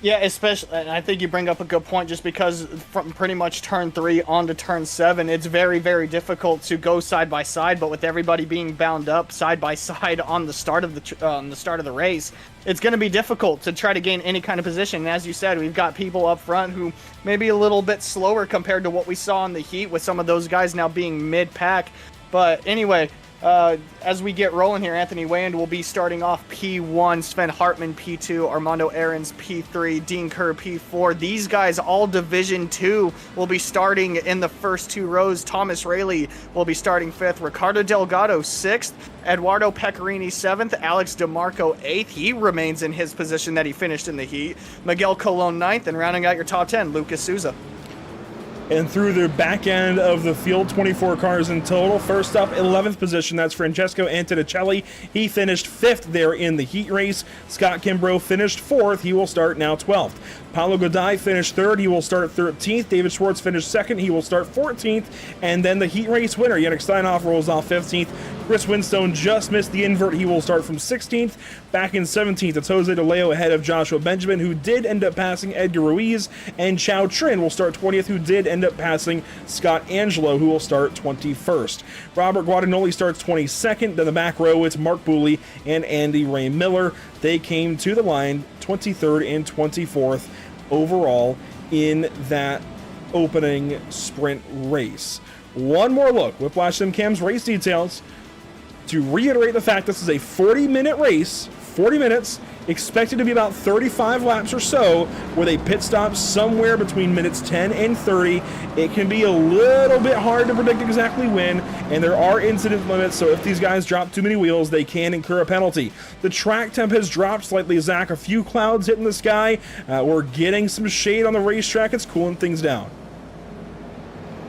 Yeah, especially, and I think you bring up a good point, just because from pretty much turn 3 on to turn 7, it's very, very difficult to go side by side. But with everybody being bound up side by side on the start of the race, it's going to be difficult to try to gain any kind of position. And as you said, we've got people up front who may be a little bit slower compared to what we saw in the heat, with some of those guys now being mid-pack. But anyway, as we get rolling here, Anthony Wayand will be starting off P1, Sven Hartman P2, Armando Aarons P3, Dean Kerr P4. These guys, all Division 2, will be starting in the first 2 rows. Thomas Rayleigh will be starting 5th, Ricardo Delgado 6th, Eduardo Pecorini 7th, Alex DeMarco 8th. He remains in his position that he finished in the heat. Miguel Colon 9th, and rounding out your top 10, Lucas Souza. And through the back end of the field, 24 cars in total. First up, 11th position, that's Francesco Antonicelli. He finished 5th there in the heat race. Scott Kimbrough finished 4th. He will start now 12th. Paulo Goday finished 3rd. He will start 13th. David Schwartz finished 2nd. He will start 14th. And then the heat race winner, Yannick Steinhoff, rolls off 15th. Chris Winstone just missed the invert. He will start from 16th. Back in 17th, it's Jose DeLeo ahead of Joshua Benjamin, who did end up passing Edgar Ruiz. And Chao Trin will start 20th, who did end up passing Scott Angelo, who will start 21st. Robert Guadagnoli starts 22nd. Then the back row, it's Mark Booley and Andy Ray Miller. They came to the line 23rd and 24th overall in that opening sprint race. One more look, Whiplash SimCam's race details, to reiterate the fact this is a 40-minute race, 40 minutes, expected to be about 35 laps or so, with a pit stop somewhere between minutes 10 and 30. It can be a little bit hard to predict exactly when, and there are incident limits, so if these guys drop too many wheels, they can incur a penalty. The track temp has dropped slightly, Zach. A few clouds hitting the sky. We're getting some shade on the racetrack. It's cooling things down.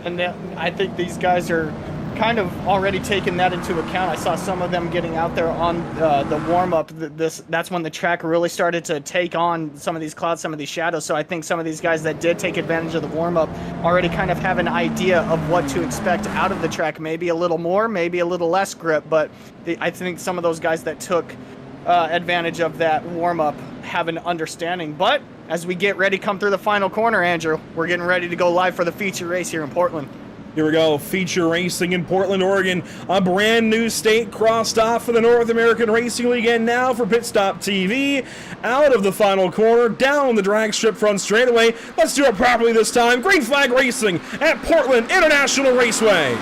And I think these guys are kind of already taken that into account. I saw some of them getting out there on the warm-up. That's when the track really started to take on some of these clouds, some of these shadows. So I think some of these guys that did take advantage of the warm-up already kind of have an idea of what to expect out of the track. Maybe a little more, maybe a little less grip, but I think some of those guys that took advantage of that warm-up have an understanding. But as we get ready, come through the final corner, Andrew, we're getting ready to go live for the feature race here in Portland. Here we go, feature racing in Portland, Oregon. A brand new state crossed off for the North American Racing League, and now for Pit Stop TV. Out of the final corner, down the drag strip front straightaway. Let's do it properly this time. Green flag racing at Portland International Raceway.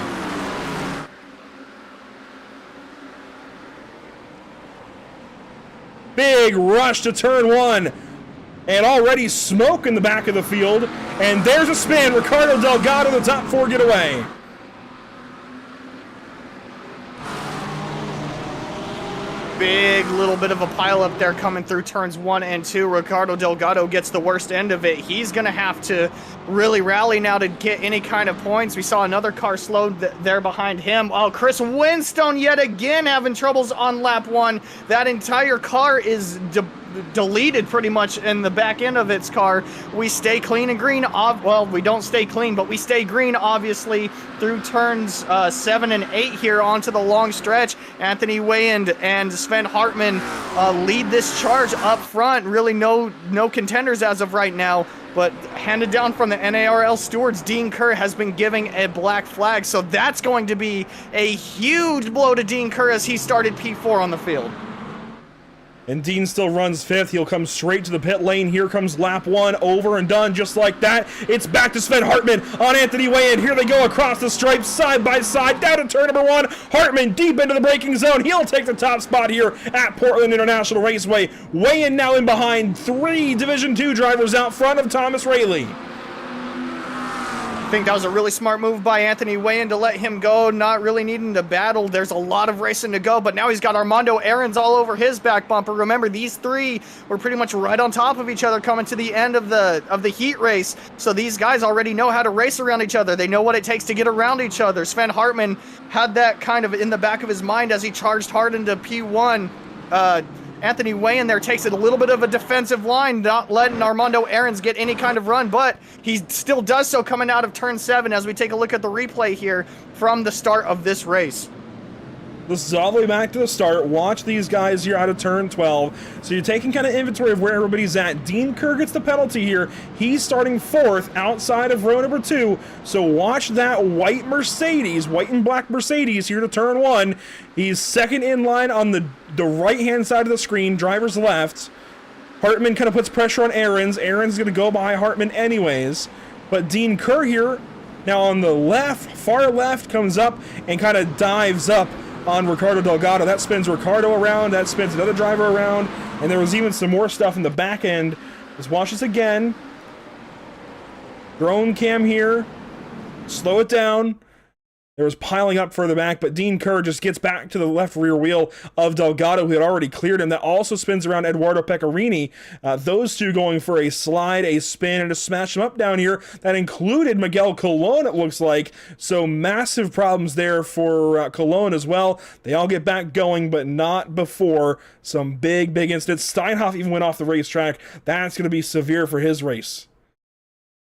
Big rush to turn 1. And already smoke in the back of the field. And there's a spin. Ricardo Delgado, the top 4 get away. Big little bit of a pile up there coming through turns 1 and 2. Ricardo Delgado gets the worst end of it. He's going to have to really rally now to get any kind of points. We saw another car slowed there behind him. Oh, Chris Winstone yet again having troubles on lap 1. That entire car is deleted pretty much in the back end of its car. We stay clean and green. Well, we don't stay clean, but we stay green, obviously, through turns 7 and 8 here onto the long stretch. Anthony Wayand and Sven Hartman lead this charge up front. Really no contenders as of right now, but handed down from the NARL stewards, Dean Kerr has been giving a black flag, so that's going to be a huge blow to Dean Kerr as he started P4 on the field. And Dean still runs 5th. He'll come straight to the pit lane. Here comes lap 1, over and done just like that. It's back to Sven Hartman on Anthony Wayand. Here they go across the stripes, side by side, down to turn number 1. Hartman deep into the braking zone. He'll take the top spot here at Portland International Raceway. Wayand now in behind 3 Division 2 drivers out front of Thomas Rayleigh. I think that was a really smart move by Anthony Wayan to let him go, not really needing to battle. There's a lot of racing to go, but now he's got Armando Aarons all over his back bumper. Remember, these three were pretty much right on top of each other coming to the end of the heat race. So these guys already know how to race around each other. They know what it takes to get around each other. Sven Hartman had that kind of in the back of his mind as he charged hard into P1. Anthony Wayan there takes it a little bit of a defensive line, not letting Armando Aarons get any kind of run, but he still does so coming out of turn 7 as we take a look at the replay here from the start of this race. This is all the way back to the start. Watch these guys here out of turn 12. So you're taking kind of inventory of where everybody's at. Dean Kerr gets the penalty here. He's starting 4th outside of row number 2. So watch that white Mercedes, white and black Mercedes here to turn 1. He's 2nd in line on the right-hand side of the screen, driver's left. Hartman kind of puts pressure on Aarons. Aarons is going to go by Hartman anyways. But Dean Kerr here, now on the left, far left, comes up and kind of dives up on Ricardo Delgado. That spins Ricardo around, that spins another driver around, and there was even some more stuff in the back end. Let's watch this again. Drone cam here. Slow it down. There was piling up further back, but Dean Kerr just gets back to the left rear wheel of Delgado, who had already cleared him. That also spins around Eduardo Pecorini. Those two going for a slide, a spin, and a smash him up down here. That included Miguel Colon, it looks like. So massive problems there for Colon as well. They all get back going, but not before some big incidents. Steinhoff even went off the racetrack. That's going to be severe for his race.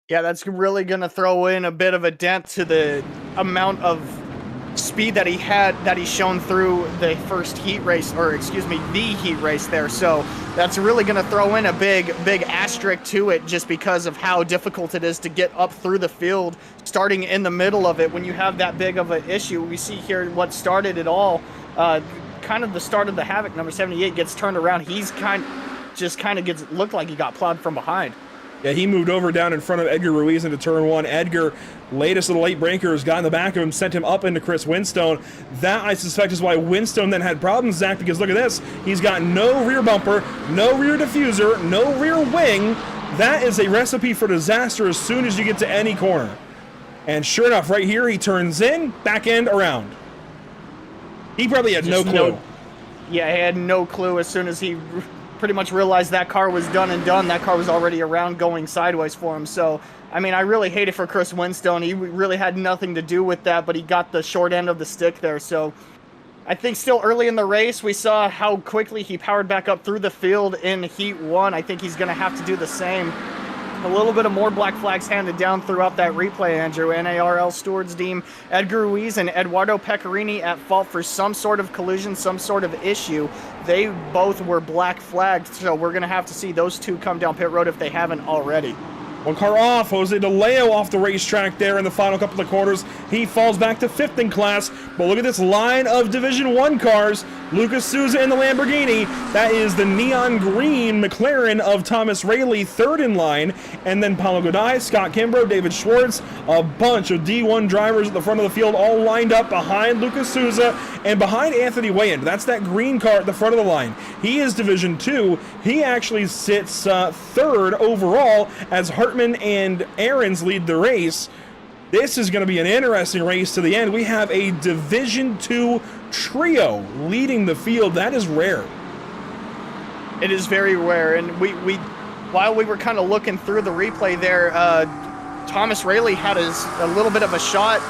Yeah, that's really going to throw in a bit of a dent to the amount of speed that he's shown through the first heat race, or excuse me, the heat race there. So that's really going to throw in a big asterisk to it, just because of how difficult it is to get up through the field, starting in the middle of it when you have that big of an issue. We see here what started it all, kind of the start of the Havoc, number 78, gets turned around. He's looked like he got plowed from behind. Yeah, he moved over down in front of Edgar Ruiz into turn 1. Edgar, latest of the late breakers, got in the back of him, sent him up into Chris Winstone. That, I suspect, is why Winstone then had problems, Zach, because look at this. He's got no rear bumper, no rear diffuser, no rear wing. That is a recipe for disaster as soon as you get to any corner. And sure enough, right here, he turns in, back end, around. He probably had no clue. Yeah, he had no clue as soon as he pretty much realized that car was done and done. That car was already around going sideways for him. So, I mean, I really hate it for Chris Winstone. He really had nothing to do with that, but he got the short end of the stick there. So I think still early in the race, we saw how quickly he powered back up through the field in Heat 1. I think he's going to have to do the same. A little bit of more black flags handed down throughout that replay, Andrew. NARL stewards deem Edgar Ruiz and Eduardo Pecorini at fault for some sort of collision, some sort of issue. They both were black flagged, so we're going to have to see those two come down pit road if they haven't already. One car off, Jose DeLeo off the racetrack there in the final couple of quarters. He falls back to 5th in class, but look at this line of Division 1 cars. Lucas Souza in the Lamborghini. That is the neon green McLaren of Thomas Rayleigh, 3rd in line. And then Paulo Goday, Scott Kimbrough, David Schwartz, a bunch of D1 drivers at the front of the field, all lined up behind Lucas Souza and behind Anthony Wayan. That's that green car at the front of the line. He is Division 2. He actually sits 3rd overall as Hartman and Aarons lead the race. This is going to be an interesting race to the end. We have a Division 2 trio leading the field. That is rare. It is very rare. And we while we were kind of looking through the replay there, Thomas Rayleigh had a little bit of a shot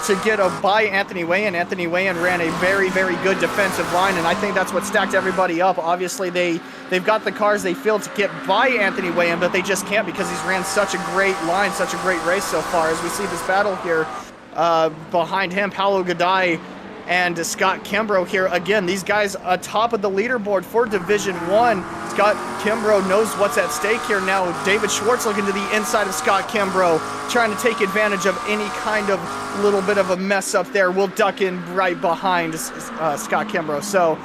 to get by Anthony Wayan. Anthony Wayan ran a very good defensive line, and I think that's what stacked everybody up. Obviously, they've got the cars they feel to get by Anthony Wayan, but they just can't because he's ran such a great line, such a great race so far. As we see this battle here, behind him, Paulo Goday and Scott Kimbrough here. Again, these guys atop of the leaderboard for Division 1. Scott Kimbrough knows what's at stake here now. David Schwartz looking to the inside of Scott Kimbrough, trying to take advantage of any kind of little bit of a mess up there. We'll duck in right behind Scott Kimbrough. So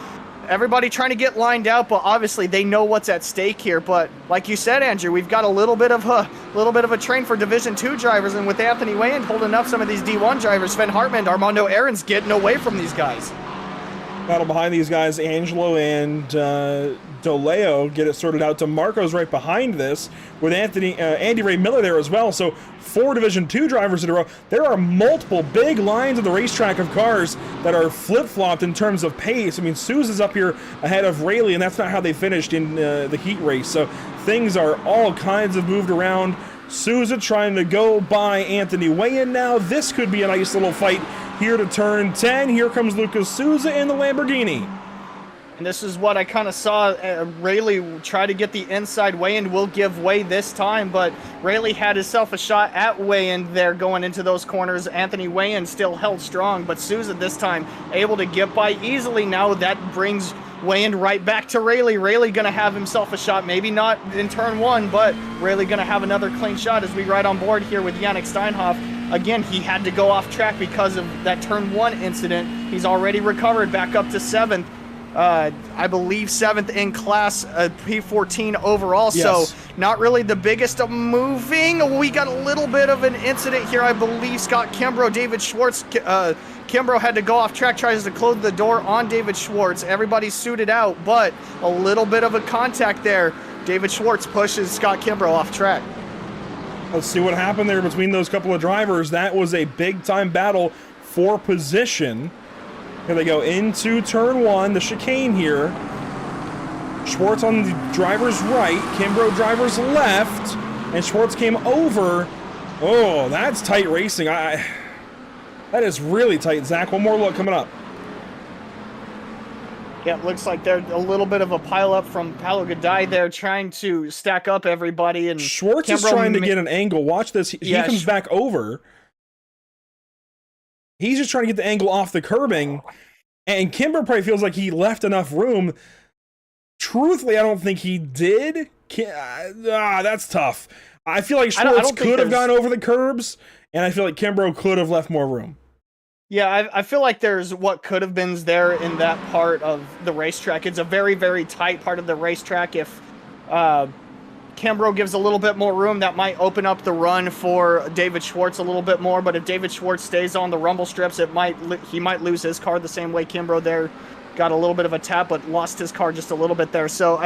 everybody trying to get lined out, but obviously they know what's at stake here. But like you said, Andrew, we've got a little bit of a train for Division 2 drivers, and with Anthony Wayan holding up some of these D1 drivers, Sven Hartman, Armando Aarons getting away from these guys. Battle behind these guys, Angelo and DeLeo get it sorted out. DeMarco's right behind this with Andy Ray Miller there as well. So 4 Division 2 drivers in a row. There are multiple big lines of the racetrack of cars that are flip-flopped in terms of pace. I mean, Sousa's up here ahead of Rayleigh, and that's not how they finished in the heat race. So things are all kinds of moved around. Sousa trying to go by Anthony Weighin now. This could be a nice little fight here to turn 10. Here comes Lucas Sousa in the Lamborghini. And this is what I kind of saw Rayleigh try to get the inside. Weighin will give way this time, but Rayleigh had himself a shot at Weighin there going into those corners. Anthony Weighin still held strong, but Sousa this time able to get by easily. Now that brings Weighin right back to Rayleigh. Rayleigh going to have himself a shot, maybe not in turn 1, but Rayleigh going to have another clean shot as we ride on board here with Yannick Steinhoff. Again, he had to go off track because of that turn 1 incident. He's already recovered back up to 7th. I believe 7th in class, P14 overall. Yes. So not really the biggest of moving. We got a little bit of an incident here. I believe Scott Kimbrough, David Schwartz, Kimbrough had to go off track, tries to close the door on David Schwartz. Everybody's suited out, but a little bit of a contact there. David Schwartz pushes Scott Kimbrough off track. Let's see what happened there between those couple of drivers. That was a big-time battle for position. Here they go into turn 1, the chicane here. Schwartz on the driver's right, Kimbrough driver's left, and Schwartz came over. Oh, that's tight racing. That is really tight, Zach. One more look coming up. Yeah, it looks like there's a little bit of a pileup from Paulo Gadai there trying to stack up everybody. And Schwartz is trying to get an angle. Watch this. He comes back over. He's just trying to get the angle off the curbing. And Kimbrough probably feels like he left enough room. Truthfully, I don't think he did. That's tough. I feel like Schwartz could have gone over the curbs, and I feel like Kimbrough could have left more room. Yeah, I feel like there's what could have been there in that part of the racetrack. It's a very, very tight part of the racetrack. If Kimbrough gives a little bit more room, that might open up the run for David Schwartz a little bit more. But if David Schwartz stays on the rumble strips, he might lose his car the same way Kimbrough there got a little bit of a tap, but lost his car just a little bit there. So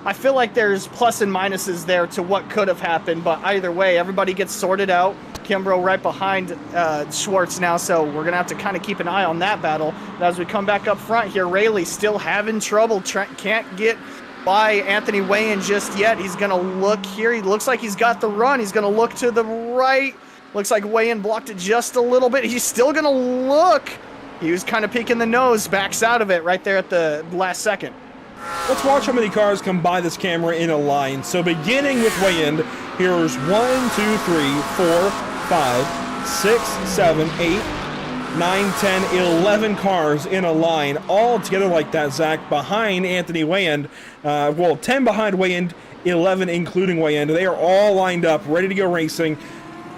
I feel like there's plus and minuses there to what could have happened. But either way, everybody gets sorted out. Kimbrough right behind Schwartz now, so we're gonna have to kind of keep an eye on that battle. And as we come back up front here, Rayleigh still having trouble, can't get by Anthony Weighin just yet. He's gonna look here. He looks like he's got the run. He's gonna look to the right. Looks like Weighin blocked it just a little bit. He's still gonna look. He was kind of peeking the nose, backs out of it right there at the last second. Let's watch how many cars come by this camera in a line. So beginning with Weighin, here's 1, 2, 3, 4, 5, 6, 7, 8, 9, 10, 11 cars in a line, all together like that, Zach, behind Anthony Weighin. 10 behind Weighin, 11 including Weighin. They are all lined up, ready to go racing.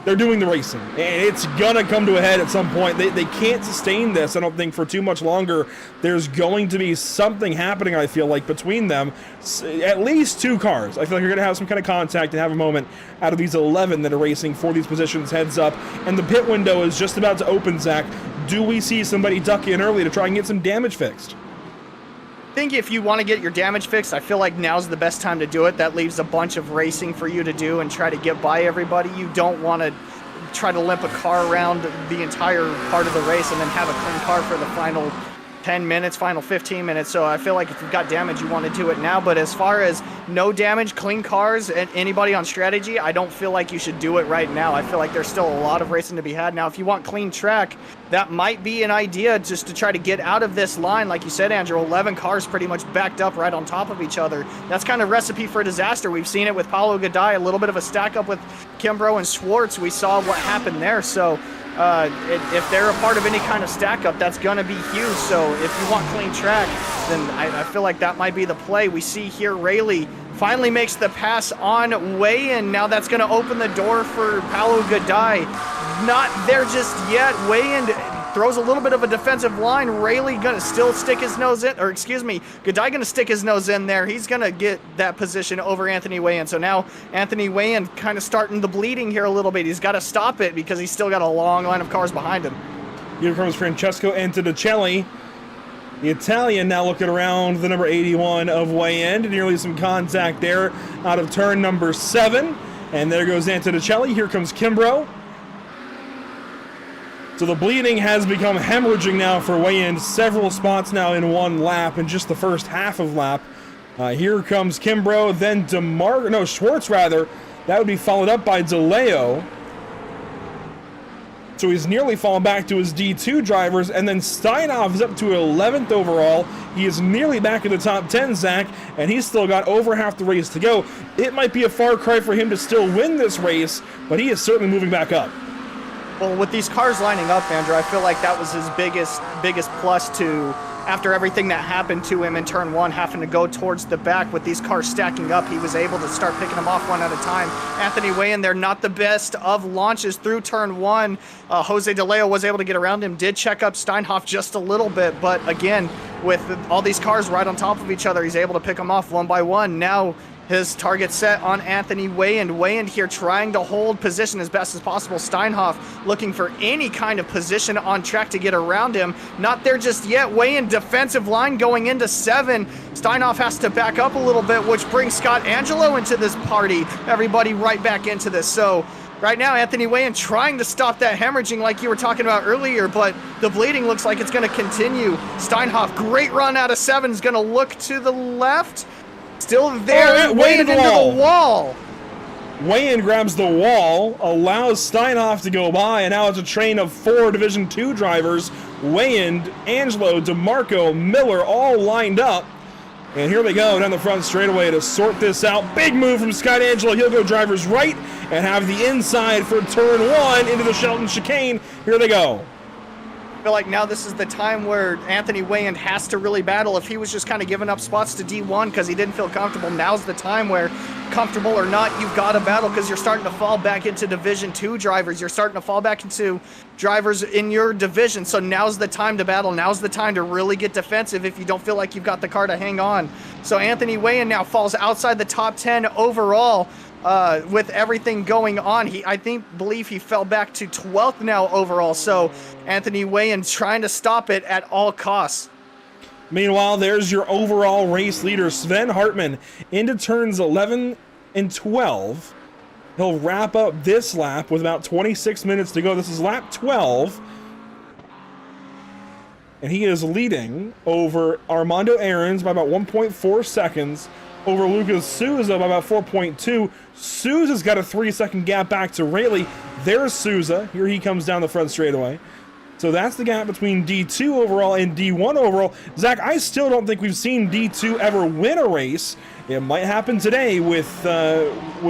They're doing the racing, and it's gonna come to a head at some point. They can't sustain this, I don't think, for too much longer. There's going to be something happening, I feel like, between them. At least 2 cars. I feel like you're gonna have some kind of contact and have a moment out of these 11 that are racing for these positions, heads up. And the pit window is just about to open, Zach. Do we see somebody duck in early to try and get some damage fixed? I think if you want to get your damage fixed, I feel like now's the best time to do it. That leaves a bunch of racing for you to do and try to get by everybody. You don't want to try to limp a car around the entire part of the race and then have a clean car for the final 10 minutes, final 15 minutes. So I feel like if you've got damage, you want to do it now. But as far as no damage, clean cars, and anybody on strategy, I don't feel like you should do it right now. I feel like there's still a lot of racing to be had. Now, if you want clean track, that might be an idea just to try to get out of this line. Like you said, Andrew, 11 cars pretty much backed up right on top of each other. That's kind of recipe for disaster. We've seen it with Paulo Gadai, a little bit of a stack up with Kimbrough and Schwartz. We saw what happened there. So if they're a part of any kind of stack up, that's going to be huge. So if you want clean track, then I feel like that might be the play. We see here Rayleigh finally makes the pass on Weighin. Now that's going to open the door for Paulo Gadai. Not there just yet. Weighin throws a little bit of a defensive line. Rayleigh going to still stick his nose in, or excuse me, Gadai going to stick his nose in there. He's going to get that position over Anthony Weighin. So now Anthony Weighin kind of starting the bleeding here a little bit. He's got to stop it because he's still got a long line of cars behind him. Here comes Francesco Anticelli. The Italian now looking around the number 81 of Wayand. Nearly some contact there out of turn number 7. And there goes Antonicelli. Here comes Kimbrough. So the bleeding has become hemorrhaging now for Wayand. Several spots now in one lap, in just the first half of lap. Here comes Kimbrough, then Schwartz rather. That would be followed up by DeLeo. So he's nearly fallen back to his D2 drivers, and then Steinhoff is up to 11th overall. He is nearly back in the top 10, Zach, and he's still got over half the race to go. It might be a far cry for him to still win this race, but he is certainly moving back up. Well, with these cars lining up, Andrew, I feel like that was his biggest plus to, after everything that happened to him in turn 1, having to go towards the back. With these cars stacking up, he was able to start picking them off one at a time. Anthony Wayand, they're not the best of launches through turn 1. Jose DeLeo was able to get around him, did check up Steinhoff just a little bit, but again, with all these cars right on top of each other, he's able to pick them off one by one. Now his target set on Anthony Wayand. Wayand here trying to hold position as best as possible. Steinhoff looking for any kind of position on track to get around him. Not there just yet. Wayand defensive line going into 7. Steinhoff has to back up a little bit, which brings Scott Angelo into this party. Everybody right back into this. So right now, Anthony Wayand trying to stop that hemorrhaging like you were talking about earlier, but the bleeding looks like it's going to continue. Steinhoff, great run out of 7, is going to look to the left. Still there, Wayand into the wall. Wayand grabs the wall, allows Steinhoff to go by, and now it's a train of 4 Division 2 drivers. Wayand, Angelo, DeMarco, Miller, all lined up. And here they go down the front straightaway to sort this out. Big move from Scott Angelo. He'll go driver's right and have the inside for turn 1 into the Shelton chicane. Here they go. I feel like now this is the time where Anthony Wayand has to really battle. If he was just kind of giving up spots to D1 because he didn't feel comfortable, now's the time where, comfortable or not, you've got to battle, because you're starting to fall back into Division 2 drivers. You're starting to fall back into drivers in your division. So now's the time to battle. Now's the time to really get defensive if you don't feel like you've got the car to hang on. So Anthony Wayand now falls outside the top 10 overall. With everything going on, I believe he fell back to 12th now overall. So Anthony Wayand trying to stop it at all costs. Meanwhile, there's your overall race leader, Sven Hartmann, into turns 11 and 12. He'll wrap up this lap with about 26 minutes to go. This is lap 12. And he is leading over Armando Aarons by about 1.4 seconds. Over Lucas Souza by about 4.2. Souza's got a 3-second gap back to Rayleigh. There's Souza. Here he comes down the front straightaway. So that's the gap between D2 overall and D1 overall. Zach, I still don't think we've seen D2 ever win a race. It might happen today with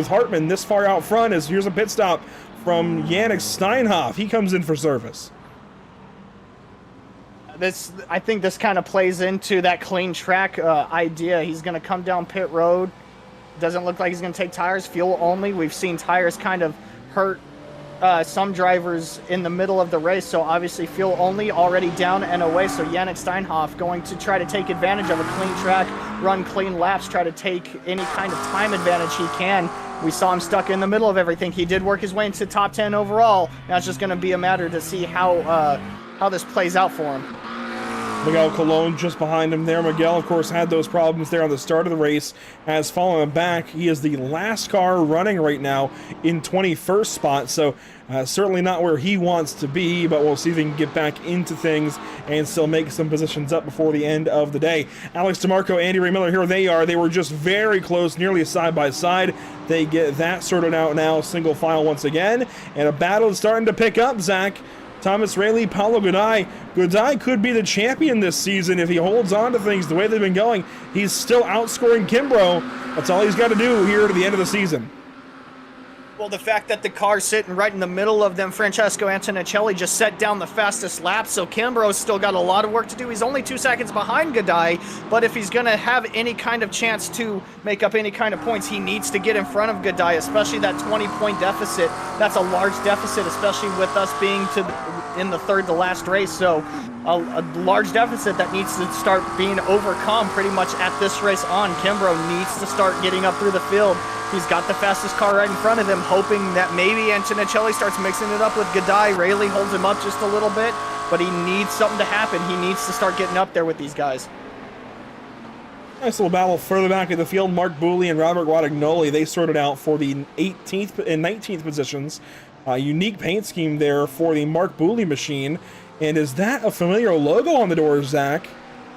Hartmann this far out front. As here's a pit stop from Yannick Steinhoff. He comes in for service. I think this kind of plays into that clean track idea. He's going to come down pit road. Doesn't look like he's going to take tires, fuel only. We've seen tires kind of hurt some drivers in the middle of the race, so obviously fuel only, already down and away. So Yannick Steinhoff going to try to take advantage of a clean track, run clean laps, try to take any kind of time advantage he can. We saw him stuck in the middle of everything. He did work his way into top 10 overall. Now it's just going to be a matter to see how this plays out for him. Miguel Colon just behind him there. Miguel, of course, had those problems there on the start of the race, has fallen back. He is the last car running right now in 21st spot, so certainly not where he wants to be, but we'll see if he can get back into things and still make some positions up before the end of the day. Alex DeMarco, Andy Ray Miller, here they are. They were just very close, nearly side by side. They get that sorted out now, single file once again, and a battle is starting to pick up, Zach. Thomas Rayleigh, Paulo Goday. Goday could be the champion this season if he holds on to things the way they've been going. He's still outscoring Kimbrough. That's all he's got to do here to the end of the season. Well, the fact that the car's sitting right in the middle of them, Francesco Antonicelli just set down the fastest lap, so Kimbrough's still got a lot of work to do. He's only 2 seconds behind Goday, but if he's going to have any kind of chance to make up any kind of points, he needs to get in front of Goday, especially that 20-point deficit. That's a large deficit, especially with us being in the third to last race, so a large deficit that needs to start being overcome pretty much at this race on. Kimbrough needs to start getting up through the field. He's got the fastest car right in front of him, hoping that maybe Antonicelli starts mixing it up with Goday. Rayleigh holds him up just a little bit. but he needs something to happen. He needs to start getting up there with these guys. Nice little battle further back in the field. Mark Booley and Robert Guadagnoli, they sorted out for the 18th and 19th positions. Unique paint scheme there for the Mark Booley machine. And is that a familiar logo on the door, Zach?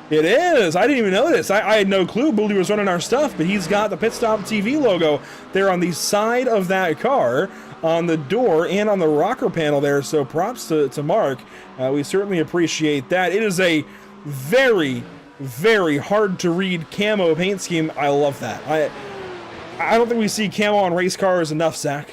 It is. I didn't even notice. I had no clue Booley was running our stuff, but he's got the Pit Stop TV logo there on the side of that car, on the door and on the rocker panel there. So props to Mark. We certainly appreciate that. It is a very, very hard to read camo paint scheme. I love that. I don't think we see camo on race cars enough, Zach.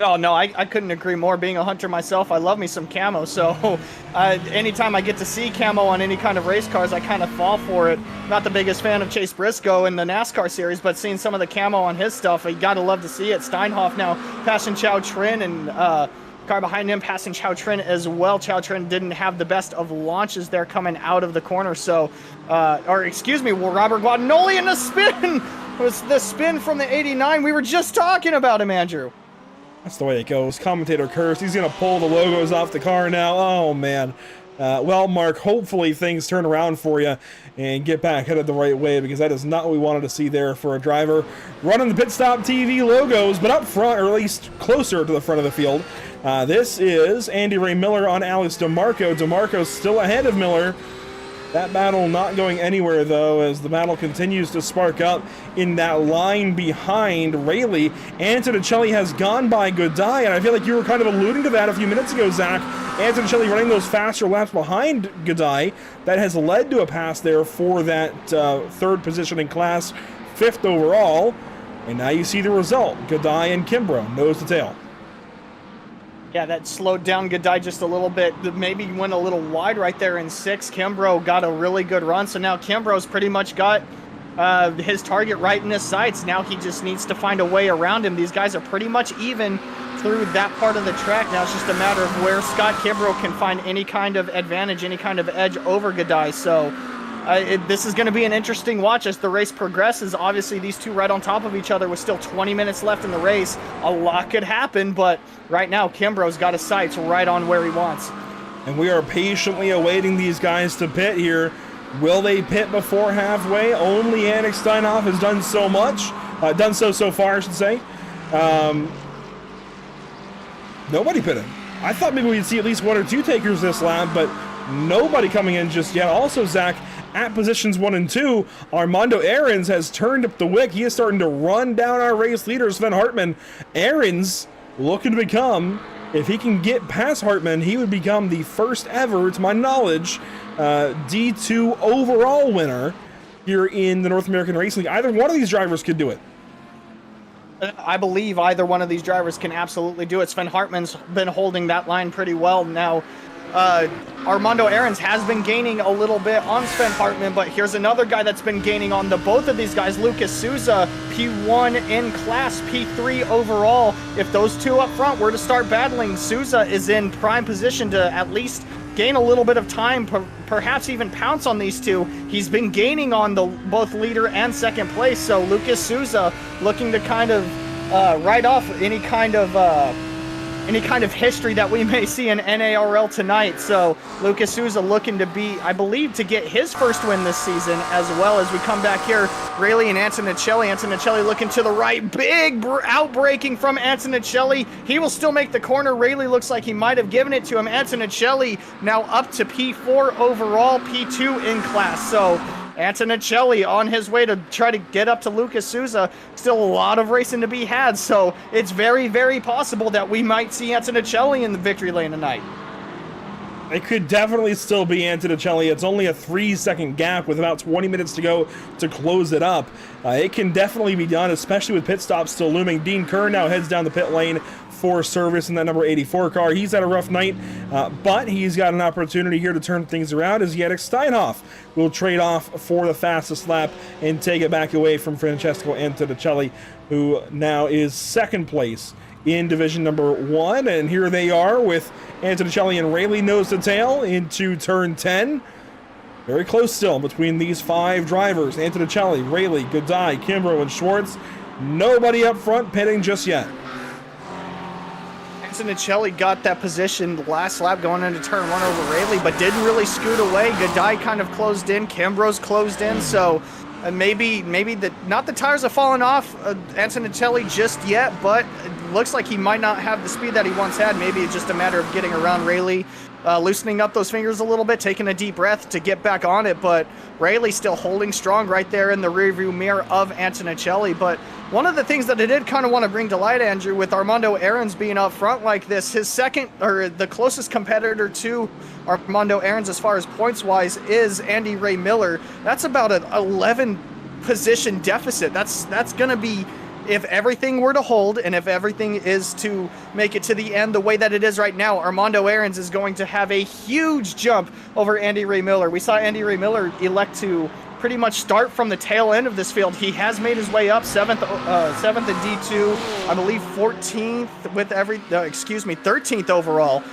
Oh, no, I couldn't agree more. Being a hunter myself, I love me some camo. So anytime I get to see camo on any kind of race cars, I kind of fall for it. Not the biggest fan of Chase Briscoe in the NASCAR series, but seeing some of the camo on his stuff, you got to love to see it. Steinhoff now passing Chao Trin, and car behind him passing Chao Trin as well. Chao Trin didn't have the best of launches there coming out of the corner. So, Robert Guadagnoli in the spin. Was the spin from the 89. We were just talking about him, Andrew. That's the way it goes. Commentator cursed. He's going to pull the logos off the car now. Oh, man. Well, Mark, hopefully things turn around for you and get back headed the right way, because that is not what we wanted to see there for a driver running the Pit Stop TV logos, but up front, or at least closer to the front of the field. This is Andy Ray Miller on Alex DeMarco. DeMarco's still ahead of Miller. That battle not going anywhere, though, as the battle continues to spark up in that line behind Rayleigh. Antonicelli has gone by Godai, and I feel like you were kind of alluding to that a few minutes ago, Zach. Antonicelli running those faster laps behind Godai. That has led to a pass there for that third position in class, 5th overall. And now you see the result. Godai and Kimbrough, nose to tail. Yeah, that slowed down Godai just a little bit. Maybe went a little wide right there in 6th. Kimbrough got a really good run, so now Kimbrough's pretty much got his target right in his sights. Now he just needs to find a way around him. These guys are pretty much even through that part of the track. Now it's just a matter of where Scott Kimbrough can find any kind of advantage, any kind of edge over Godai. So this is going to be an interesting watch as the race progresses. Obviously, these two right on top of each other with still 20 minutes left in the race. A lot could happen, but right now, Kimbrough's got his sights right on where he wants. And we are patiently awaiting these guys to pit here. Will they pit before halfway? Only Yannick Steinhoff has done so much. So far, I should say. Nobody pitted. I thought maybe we'd see at least 1 or 2 takers this lap, but nobody coming in just yet. Also, Zach, at positions 1 and 2, Armando Aarons has turned up the wick. He is starting to run down our race leader, Sven Hartman. Aarons looking to become, if he can get past Hartman, he would become the first ever, to my knowledge, D2 overall winner here in the North American Racing League. Either one of these drivers could do it. I believe either one of these drivers can absolutely do it. Sven Hartman's been holding that line pretty well. Now, Armando Aarons has been gaining a little bit on Sven Hartman, but here's another guy that's been gaining on the both of these guys. Lucas Souza, P1 in class, P3 overall. If those two up front were to start battling, Souza is in prime position to at least gain a little bit of time, perhaps even pounce on these two. He's been gaining on the both leader and second place, so Lucas Souza looking to kind of write off any kind of history that we may see in NARL tonight. So Lucas Souza looking to be, I believe, to get his first win this season, as well as we come back here. Rayleigh and Antonicelli. Antonicelli looking to the right. Big outbreaking from Antonicelli. He will still make the corner. Rayleigh looks like he might have given it to him. Antonicelli now up to P4 overall, P2 in class. So Antonicelli on his way to try to get up to Lucas Souza. Still a lot of racing to be had, so it's very, very possible that we might see Antonicelli in the victory lane tonight. It could definitely still be Antonicelli. It's only a 3-second gap with about 20 minutes to go to close it up. It can definitely be done, especially with pit stops still looming. Dean Kerr now heads down the pit lane for service in that number 84 car. He's had a rough night, but he's got an opportunity here to turn things around as Yannick Steinhoff will trade off for the fastest lap and take it back away from Francesco Antonicelli, who now is second place in division number 1. And here they are with Antonicelli and Rayleigh nose to tail into turn 10. Very close still between these 5 drivers. Antonicelli, Rayleigh, Godai, Kimbrough, and Schwartz. Nobody up front pitting just yet. Antonelli got that position last lap going into turn 1 over Rayleigh, but didn't really scoot away. Gudai kind of closed in. Kimbrough's closed in, so maybe not the tires have fallen off Antonelli just yet, but it looks like he might not have the speed that he once had. Maybe it's just a matter of getting around Rayleigh, loosening up those fingers a little bit, taking a deep breath to get back on it, but Rayleigh still holding strong right there in the rearview mirror of Antonelli. But one of the things that I did kind of want to bring to light, Andrew, with Armando Aarons being up front like this, his second, or the closest competitor to Armando Aarons as far as points-wise is Andy Ray Miller. That's about an 11 position deficit. That's going to be, if everything were to hold and if everything is to make it to the end the way that it is right now, Armando Aarons is going to have a huge jump over Andy Ray Miller. We saw Andy Ray Miller elect to pretty much start from the tail end of this field. He has made his way up 7th in D2, I believe 14th with 13th overall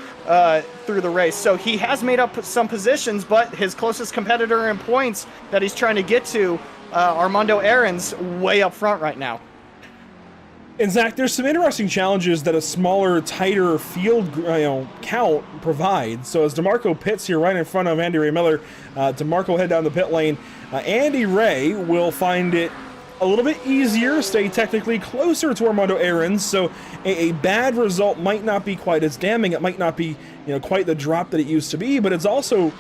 through the race. So he has made up some positions, but his closest competitor in points that he's trying to get to, Armando Aarons, way up front right now. And Zach, there's some interesting challenges that a smaller, tighter field count provides. So as DeMarco pits here right in front of Andy Ray Miller, DeMarco will head down the pit lane. Andy Ray will find it a little bit easier, stay technically closer to Armando Aarons, so a bad result might not be quite as damning. It might not be quite the drop that it used to be, but it's also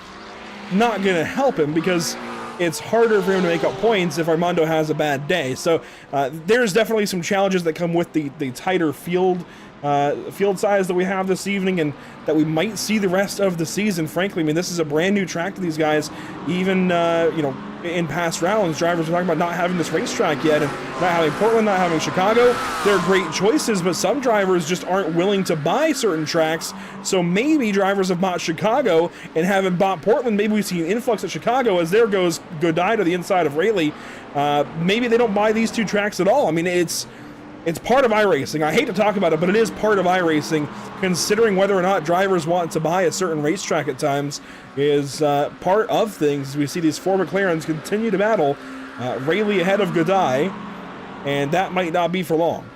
not going to help him because it's harder for him to make up points if Armando has a bad day. So there's definitely some challenges that come with the tighter field size that we have this evening and that we might see the rest of the season. Frankly, I mean, this is a brand new track to these guys. Even in past rounds, drivers are talking about not having this racetrack yet and not having Portland, not having Chicago. They're great choices, but some drivers just aren't willing to buy certain tracks. So maybe drivers have bought Chicago and haven't bought Portland. Maybe we see an influx at Chicago as there goes Gudai to the inside of Rayleigh. Maybe they don't buy these two tracks at all. I mean, it's part of iRacing. I hate to talk about it, but it is part of iRacing. Considering whether or not drivers want to buy a certain racetrack at times is part of things. We see these four McLarens continue to battle. Rayleigh ahead of Gudai, and that might not be for long.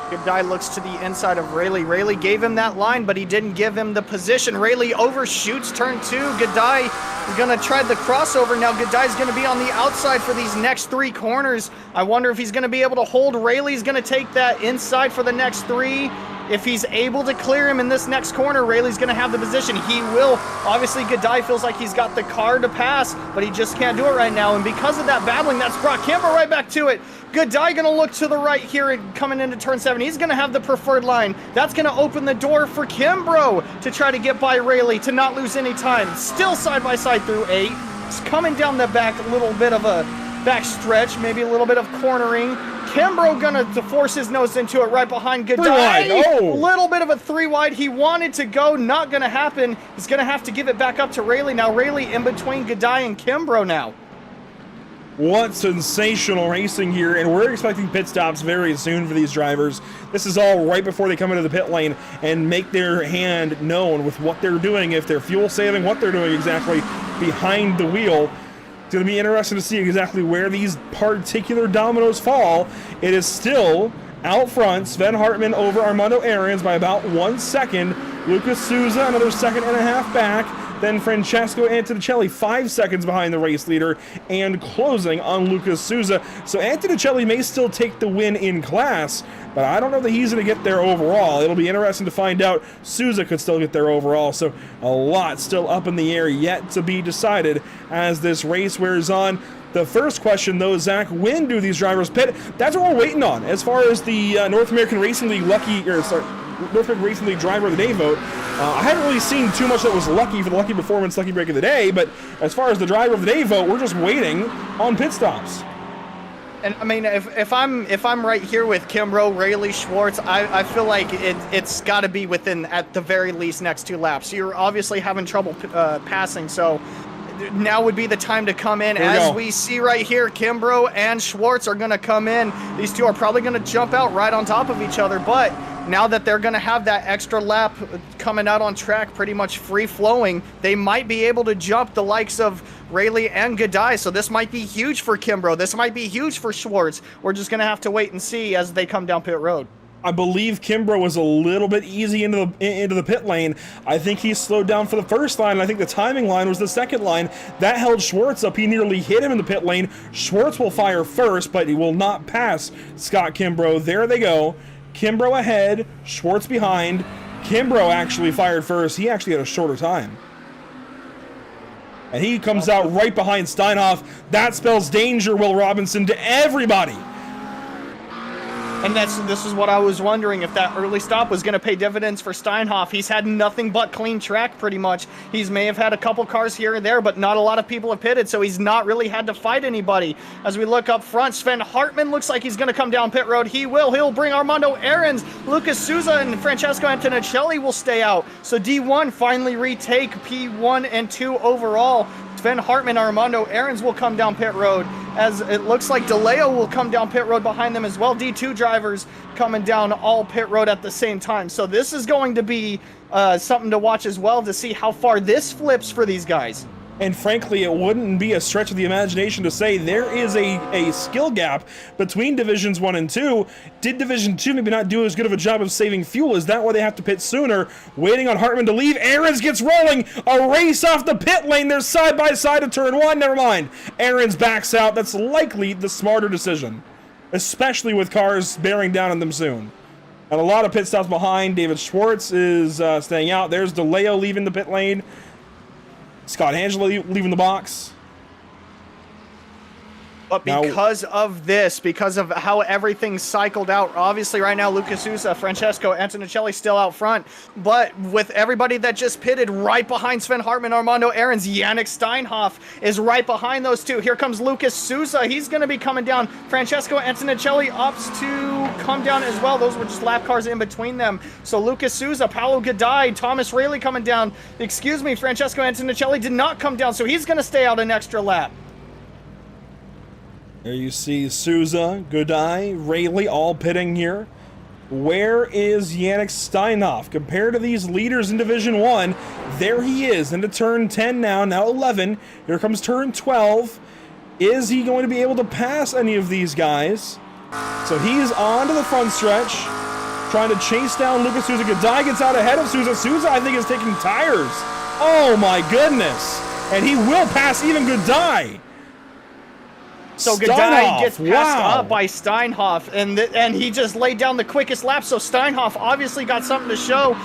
Gudai looks to the inside of Rayleigh. Rayleigh gave him that line, but he didn't give him the position. Rayleigh overshoots turn 2. Gudai is going to try the crossover. Now Gudai's going to be on the outside for these next 3 corners. I wonder if he's going to be able to hold. Rayleigh's going to take that inside for the next 3. If he's able to clear him in this next corner, Rayleigh's going to have the position. He will. Obviously, Gudai feels like he's got the car to pass, but he just can't do it right now. And because of that battling, that's brought Kimbrough right back to it. Gudai going to look to the right here and coming into turn 7. He's going to have the preferred line. That's going to open the door for Kimbrough to try to get by Rayleigh, to not lose any time. Still side by side through 8. It's coming down the back, a little bit of a back stretch, maybe a little bit of cornering. Kimbrough gonna force his nose into it right behind Gudai. 3 wide. Oh. A little bit of a 3 wide. He wanted to go, not gonna happen. He's gonna have to give it back up to Rayleigh. Now Rayleigh in between Gudai and Kimbrough now. What sensational racing here, and we're expecting pit stops very soon for these drivers. This is all right before they come into the pit lane and make their hand known with what they're doing, if they're fuel saving, what they're doing exactly behind the wheel. It's going to be interesting to see exactly where these particular dominoes fall. It is still out front, Sven Hartman over Armando Aarons by about 1 second. Lucas Souza another 1.5 seconds back. Then Francesco Antonelli 5 seconds behind the race leader and closing on Lucas Souza. So Antonelli may still take the win in class, but I don't know that he's going to get there overall. It'll be interesting to find out. Souza could still get there overall, so a lot still up in the air yet to be decided as this race wears on. The first question, though, Zach, when do these drivers pit? That's what we're waiting on. As far as the North American Racing League North American Racing League Driver of the Day vote, I haven't really seen too much that was lucky for the Lucky Performance Lucky Break of the Day, but as far as the Driver of the Day vote, we're just waiting on pit stops. And I mean, if I'm right here with Kimbrough, Rayleigh, Schwartz, I feel like it's got to be within, at the very least, next 2 laps. You're obviously having trouble passing, so now would be the time to come in. As we see right here, Kimbrough and Schwartz are going to come in. These two are probably going to jump out right on top of each other, but now that they're going to have that extra lap coming out on track pretty much free-flowing, they might be able to jump the likes of Rayleigh and Gudai, so this might be huge for Kimbrough. This might be huge for Schwartz. We're just going to have to wait and see as they come down pit road. I believe Kimbrough was a little bit easy into the pit lane. I think he slowed down for the first line, and I think the timing line was the second line. That held Schwartz up. He nearly hit him in the pit lane. Schwartz will fire first, but he will not pass Scott Kimbrough. There they go. Kimbrough ahead, Schwartz behind. Kimbrough actually fired first. He actually had a shorter time. And he comes out right behind Steinhoff. That spells danger, Will Robinson, to everybody. And this is what I was wondering, if that early stop was going to pay dividends for Steinhoff. He's had nothing but clean track, pretty much. He's may have had a couple cars here and there, but not a lot of people have pitted, so he's not really had to fight anybody. As we look up front, Sven Hartman looks like he's going to come down pit road. He'll bring Armando Aarons. Lucas Souza and Francesco Antonelli will stay out. So D1 finally retake P1 and 2 overall. Sven Hartman, Armando Aarons will come down pit road, as it looks like DeLeo will come down pit road behind them as well. D2 drivers coming down all pit road at the same time. So this is going to be something to watch as well, to see how far this flips for these guys. And frankly, it wouldn't be a stretch of the imagination to say there is a skill gap between Divisions 1 and 2. Did Division 2 maybe not do as good of a job of saving fuel? Is that why they have to pit sooner? Waiting on Hartman to leave. Aarons gets rolling. A race off the pit lane. They're side by side to turn 1. Never mind. Aarons backs out. That's likely the smarter decision, especially with cars bearing down on them soon. And a lot of pit stops behind. David Schwartz is staying out. There's DeLeo leaving the pit lane. Scott Angelo leaving the box. But because of this, because of how everything cycled out, obviously right now Lucas Souza, Francesco Antonelli still out front, but with everybody that just pitted right behind Sven Hartman, Armando Aarons, Yannick Steinhoff is right behind those two. Here comes Lucas Souza. He's going to be coming down. Francesco Antonelli opts to come down as well. Those were just lap cars in between them. So Lucas Souza, Paolo Gaddai, Thomas Rayleigh coming down. Excuse me, Francesco Antonelli did not come down, so he's going to stay out an extra lap. There you see Souza, Gaddai, Rayleigh all pitting here. Where is Yannick Steinhoff? Compared to these leaders in Division 1, there he is into turn 10 now 11. Here comes turn 12. Is he going to be able to pass any of these guys? So he's on to the front stretch, trying to chase down Lucas Souza. Gaddai gets out ahead of Souza. Souza, I think, is taking tires. Oh my goodness. And he will pass even Gaddai. So Gaddai gets passed up by Steinhoff, and he just laid down the quickest lap. So Steinhoff obviously got something to show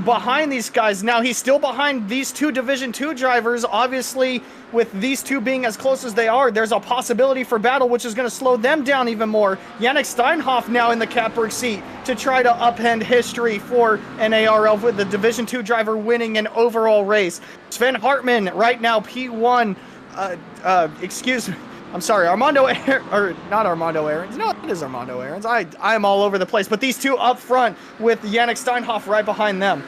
behind these guys. Now he's still behind these two Division 2 drivers. Obviously, with these two being as close as they are, there's a possibility for battle, which is going to slow them down even more. Yannick Steinhoff now in the catbird seat to try to upend history for NARL, with the Division 2 driver winning an overall race. Sven Hartman right now P1. Excuse me. I'm sorry, Armando or not Armando Aarons. No, it is Armando Aarons. I'm all over the place. But these two up front with Yannick Steinhoff right behind them.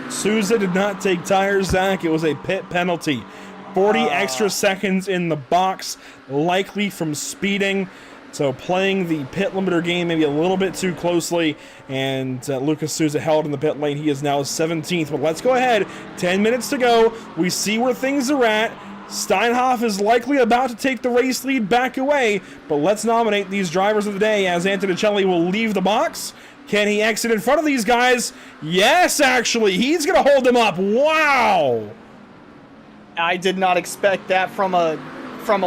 Souza did not take tires, Zach. It was a pit penalty. 40 extra seconds in the box, likely from speeding. So playing the pit limiter game maybe a little bit too closely, and Lucas Souza held in the pit lane. He is now 17th. But let's go ahead. 10 minutes to go. We see where things are at. Steinhoff is likely about to take the race lead back away, but let's nominate these drivers of the day, as Antonelli will leave the box. Can he exit in front of these guys? Yes, actually. He's going to hold them up. Wow. I did not expect that from a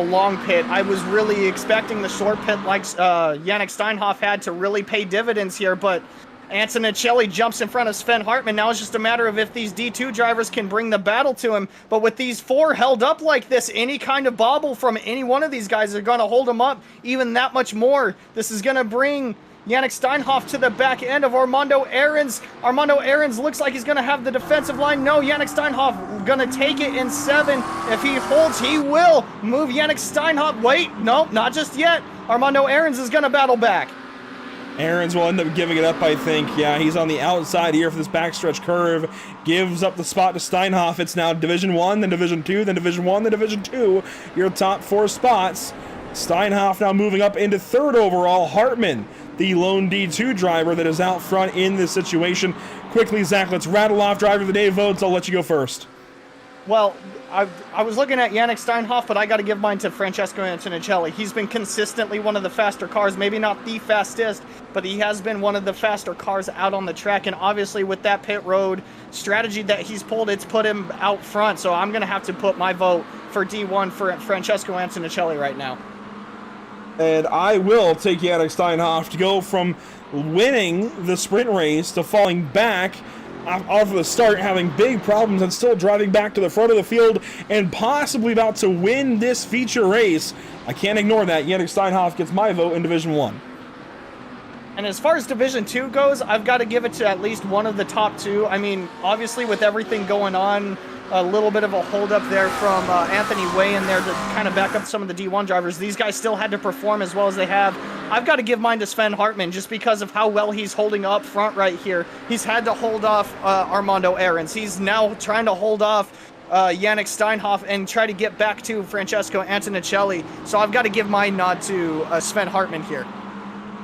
long pit. I was really expecting the short pit like Yannick Steinhoff had to really pay dividends here, but Antonelli jumps in front of Sven Hartman. Now it's just a matter of if these D2 drivers can bring the battle to him. But with these four held up like this, any kind of bobble from any one of these guys are going to hold him up even that much more. This is going to bring Yannick Steinhoff to the back end of Armando Aarons. Armando Aarons looks like he's going to have the defensive line. No, Yannick Steinhoff going to take it in 7. If he holds, he will move Yannick Steinhoff. Wait, no, not just yet. Armando Aarons is going to battle back. Aarons will end up giving it up, I think. Yeah, he's on the outside here for this backstretch curve. Gives up the spot to Steinhoff. It's now Division 1, then Division 2, then Division 1, then Division 2. Your top 4 spots. Steinhoff now moving up into 3rd overall. Hartman, the lone D2 driver that is out front in this situation. Quickly, Zach, let's rattle off driver of the day votes. I'll let you go first. Well, I was looking at Yannick Steinhoff, but I got to give mine to Francesco Antonincelli. He's been consistently one of the faster cars, maybe not the fastest, but he has been one of the faster cars out on the track. And obviously with that pit road strategy that he's pulled, it's put him out front. So I'm going to have to put my vote for D1 for Francesco Antonincelli right now. And I will take Yannick Steinhoff to go from winning the sprint race to falling back off of the start, having big problems, and still driving back to the front of the field and possibly about to win this feature race. I can't ignore that. Yannick Steinhoff gets my vote in Division 1. And as far as Division 2 goes, I've got to give it to at least one of the top two. I mean, obviously with everything going on, a little bit of a holdup there from Anthony Way in there to kind of back up some of the D1 drivers. These guys still had to perform as well as they have. I've got to give mine to Sven Hartmann just because of how well he's holding up front right here. He's had to hold off Armando Aarons. He's now trying to hold off Yannick Steinhoff and try to get back to Francesco Antonincelli. So I've got to give my nod to Sven Hartmann here.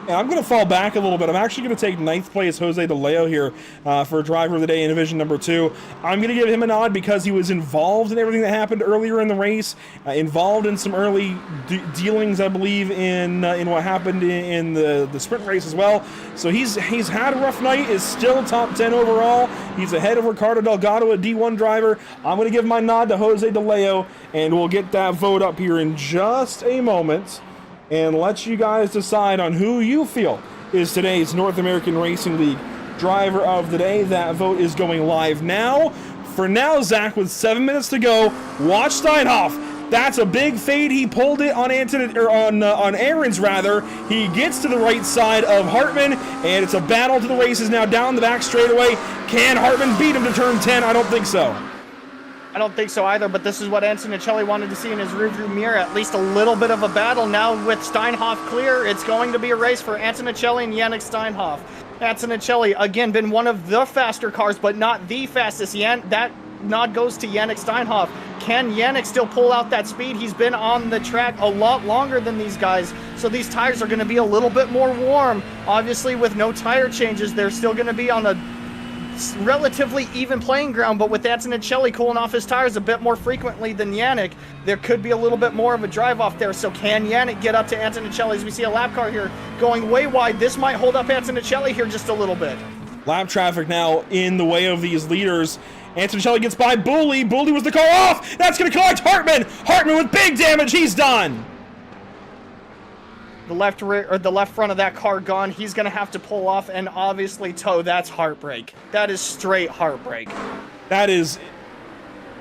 And I'm going to fall back a little bit. I'm actually going to take 9th place Jose De Leo here for Driver of the Day in Division number 2. I'm going to give him a nod because he was involved in everything that happened earlier in the race, involved in some early dealings, I believe, in what happened in the sprint race as well. So he's had a rough night, is still top 10 overall. He's ahead of Ricardo Delgado, a D1 driver. I'm going to give my nod to Jose De Leo, and we'll get that vote up here in just a moment and let you guys decide on who you feel is today's North American Racing League Driver of the Day. That vote is going live now. For now, Zach, with 7 minutes to go, watch Steinhoff. That's a big fade. He pulled it on on Aarons rather. He gets to the right side of Hartmann, and it's a battle to the races now down the back straightaway. Can Hartmann beat him to turn 10? I don't think so. I don't think so either, but this is what Antonincelli wanted to see in his rearview mirror. At least a little bit of a battle. Now with Steinhoff clear, it's going to be a race for Antonincelli and Yannick Steinhoff. Antonincelli, again, been one of the faster cars, but not the fastest. That nod goes to Yannick Steinhoff. Can Yannick still pull out that speed? He's been on the track a lot longer than these guys, so these tires are going to be a little bit more warm. Obviously, with no tire changes, they're still going to be on a relatively even playing ground, but with Antonincelli cooling off his tires a bit more frequently than Yannick, there could be a little bit more of a drive off there. So can Yannick get up to Antonincelli as we see a lap car here going way wide? This might hold up Antonincelli here just a little bit. Lap traffic now in the way of these leaders. Antonincelli gets by Booley. Booley was the car off. That's going to collect Hartmann. Hartmann with big damage. He's done. The left rear or the left front of that car gone. He's going to have to pull off and obviously tow. That's heartbreak. That is straight heartbreak. That is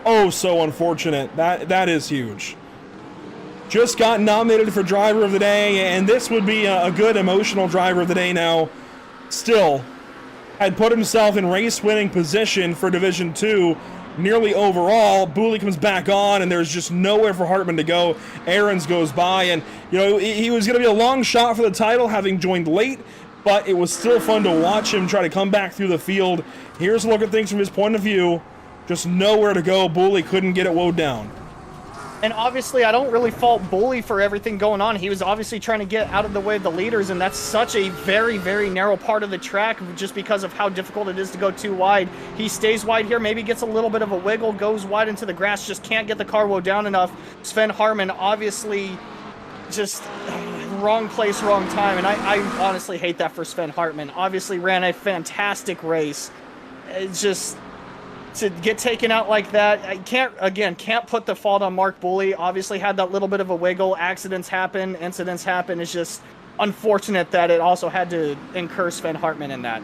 so unfortunate. That is huge. Just got nominated for Driver of the Day, and this would be a good emotional Driver of the Day now. Still, had put himself in race-winning position for Division 2 nearly overall. Booley comes back on, and there's just nowhere for Hartmann to go. Aarons goes by, and he was going to be a long shot for the title, having joined late, but it was still fun to watch him try to come back through the field. Here's a look at things from his point of view. Just nowhere to go. Booley couldn't get it woed down. And obviously, I don't really fault Booley for everything going on. He was obviously trying to get out of the way of the leaders, and that's such a very, very narrow part of the track just because of how difficult it is to go too wide. He stays wide here, maybe gets a little bit of a wiggle, goes wide into the grass, just can't get the car woe down enough. Sven Hartmann obviously just wrong place, wrong time, and I honestly hate that for Sven Hartmann. Obviously ran a fantastic race. It's just to get taken out like that, I can't put the fault on Mark Booley. Obviously had that little bit of a wiggle. Accidents happen, incidents happen. It's just unfortunate that it also had to incur Sven Hartmann in that.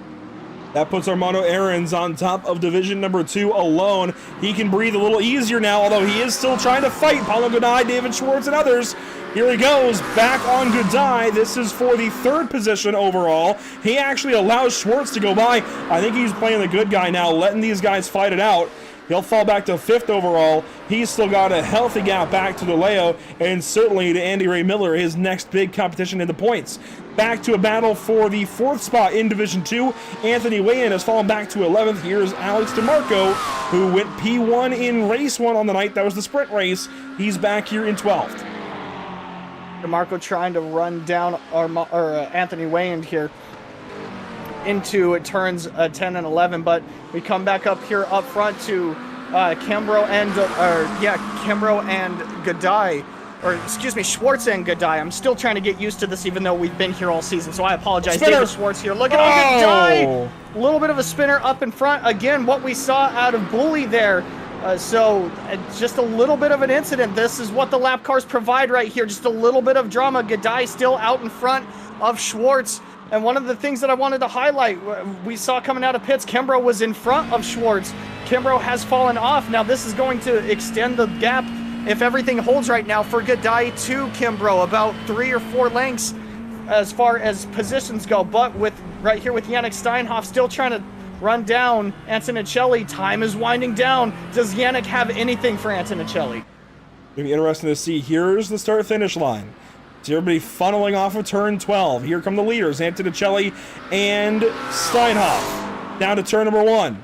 That puts Armando Aarons on top of Division number 2 alone. He can breathe a little easier now, although he is still trying to fight Paulo Goodeye, David Schwartz, and others. Here he goes, back on Goodeye. This is for the 3rd position overall. He actually allows Schwartz to go by. I think he's playing the good guy now, letting these guys fight it out. He'll fall back to 5th overall. He's still got a healthy gap back to DeLeo, and certainly to Andy Ray Miller, his next big competition in the points. Back to a battle for the 4th spot in Division 2. Anthony Wayan has fallen back to 11th. Here's Alex DeMarco, who went P1 in race 1 on the night. That was the sprint race. He's back here in 12th. DeMarco trying to run down Anthony Wayand here into turns 10 and 11, but we come back up here up front to Kimbrough and Kimbrough and Gadai, or excuse me, Schwartz and Gadai. I'm still trying to get used to this, even though we've been here all season. So I apologize. Spinner. David Schwartz here. Look at Gadai. A little bit of a spinner up in front. Again, what we saw out of Bully there. Just a little bit of an incident. This is what the lap cars provide right here. Just a little bit of drama. Gadai still out in front of Schwartz. And one of the things that I wanted to highlight, we saw coming out of pits, Kimbrough was in front of Schwartz. Kimbrough has fallen off. Now this is going to extend the gap, if everything holds right now, for Gadai to Kimbrough, about 3 or 4 lengths as far as positions go. But with right here with Yannick Steinhoff still trying to run down Antonelli, time is winding down. Does Yannick have anything for Antonelli? It'll be interesting to see. Here's the start-finish line. So everybody funneling off of turn 12. Here come the leaders, Antonelli and Steinhoff. Down to turn number 1.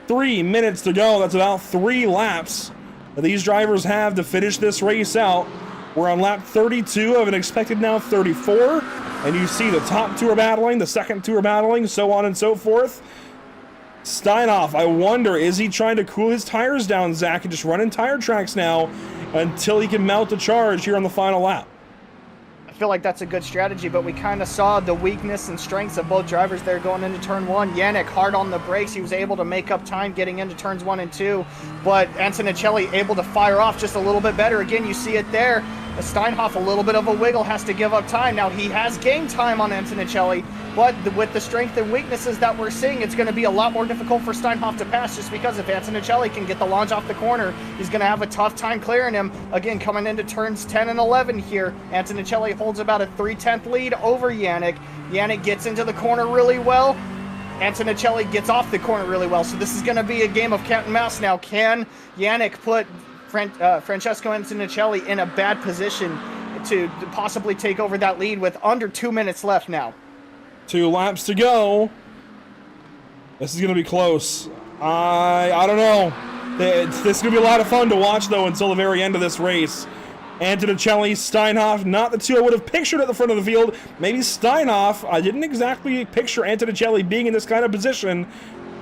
3 minutes to go. That's about 3 laps that these drivers have to finish this race out. We're on lap 32 of an expected now 34. And you see the top 2 are battling, the second 2 are battling, so on and so forth. Steinhoff, I wonder, is he trying to cool his tires down, Zach, and just running tire tracks now until he can mount the charge here on the final lap? I feel like that's a good strategy, but we kind of saw the weakness and strengths of both drivers there going into turn 1. Yannick hard on the brakes. He was able to make up time getting into turns 1 and 2, but Antonelli able to fire off just a little bit better. Again, you see it there. Steinhoff, a little bit of a wiggle, has to give up time. Now, he has game time on Antonelli, but with the strength and weaknesses that we're seeing, it's going to be a lot more difficult for Steinhoff to pass, just because if Antonelli can get the launch off the corner, he's going to have a tough time clearing him. Again, coming into turns 10 and 11 here, Antonelli holds about a 3/10 lead over Yannick. Yannick gets into the corner really well. Antonelli gets off the corner really well. So this is going to be a game of cat and mouse now. Can Yannick put Francesco Antonelli in a bad position to possibly take over that lead with under 2 minutes left now? 2 laps to go. This is going to be close. I don't know. This is going to be a lot of fun to watch, though, until the very end of this race. Antonelli, Steinhoff, not the 2 I would have pictured at the front of the field. Maybe Steinhoff. I didn't exactly picture Antonelli being in this kind of position,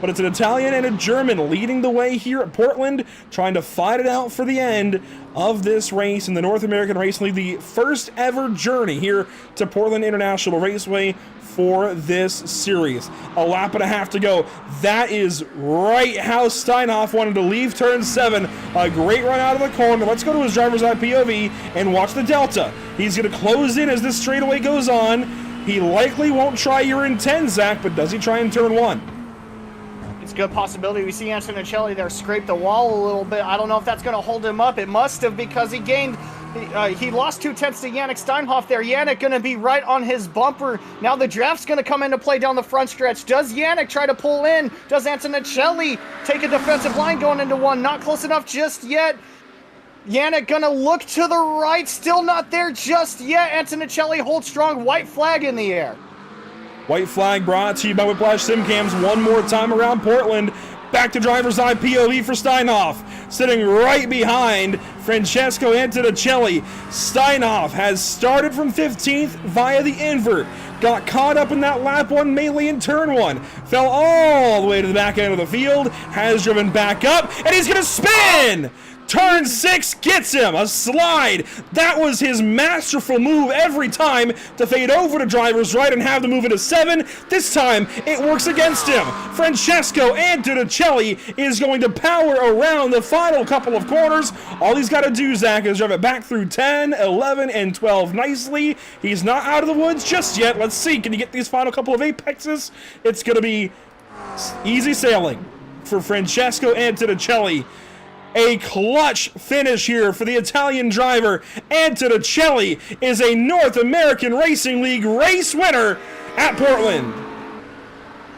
but it's an Italian and a German leading the way here at Portland, trying to fight it out for the end of this race in the North American Racing League, the first ever journey here to Portland International Raceway for this series. A lap and a half to go. That is right how Steinhoff wanted to leave turn 7. A great run out of the corner. Let's go to his driver's eye POV and watch the Delta. He's going to close in as this straightaway goes on. He likely won't try your in 10, Zach, but does he try in turn 1? It's a good possibility. We see Antonelli there scrape the wall a little bit. I don't know if that's going to hold him up. It must have, because he gained... he lost 2/10 to Yannick Steinhoff there. Yannick going to be right on his bumper. Now the draft's going to come into play down the front stretch. Does Yannick try to pull in? Does Antonelli take a defensive line going into 1? Not close enough just yet. Yannick going to look to the right. Still not there just yet. Antonelli holds strong. White flag in the air. White flag brought to you by Whiplash Simcams one more time around Portland. Back to driver's eye POV for Steinhoff. Sitting right behind Francesco Antonelli. Steinhoff has started from 15th via the invert. Got caught up in that lap 1 melee in turn 1. Fell all the way to the back end of the field. Has driven back up. And he's going to spin! Turn 6 gets him, a slide. That was his masterful move every time to fade over to driver's right and have the move into 7. This time, it works against him. Francesco Antonelli is going to power around the final couple of corners. All he's got to do, Zach, is drive it back through 10, 11, and 12 nicely. He's not out of the woods just yet. Let's see, can he get these final couple of apexes? It's going to be easy sailing for Francesco Antonelli. A clutch finish here for the Italian driver. Antonelli is a North American Racing League race winner at Portland.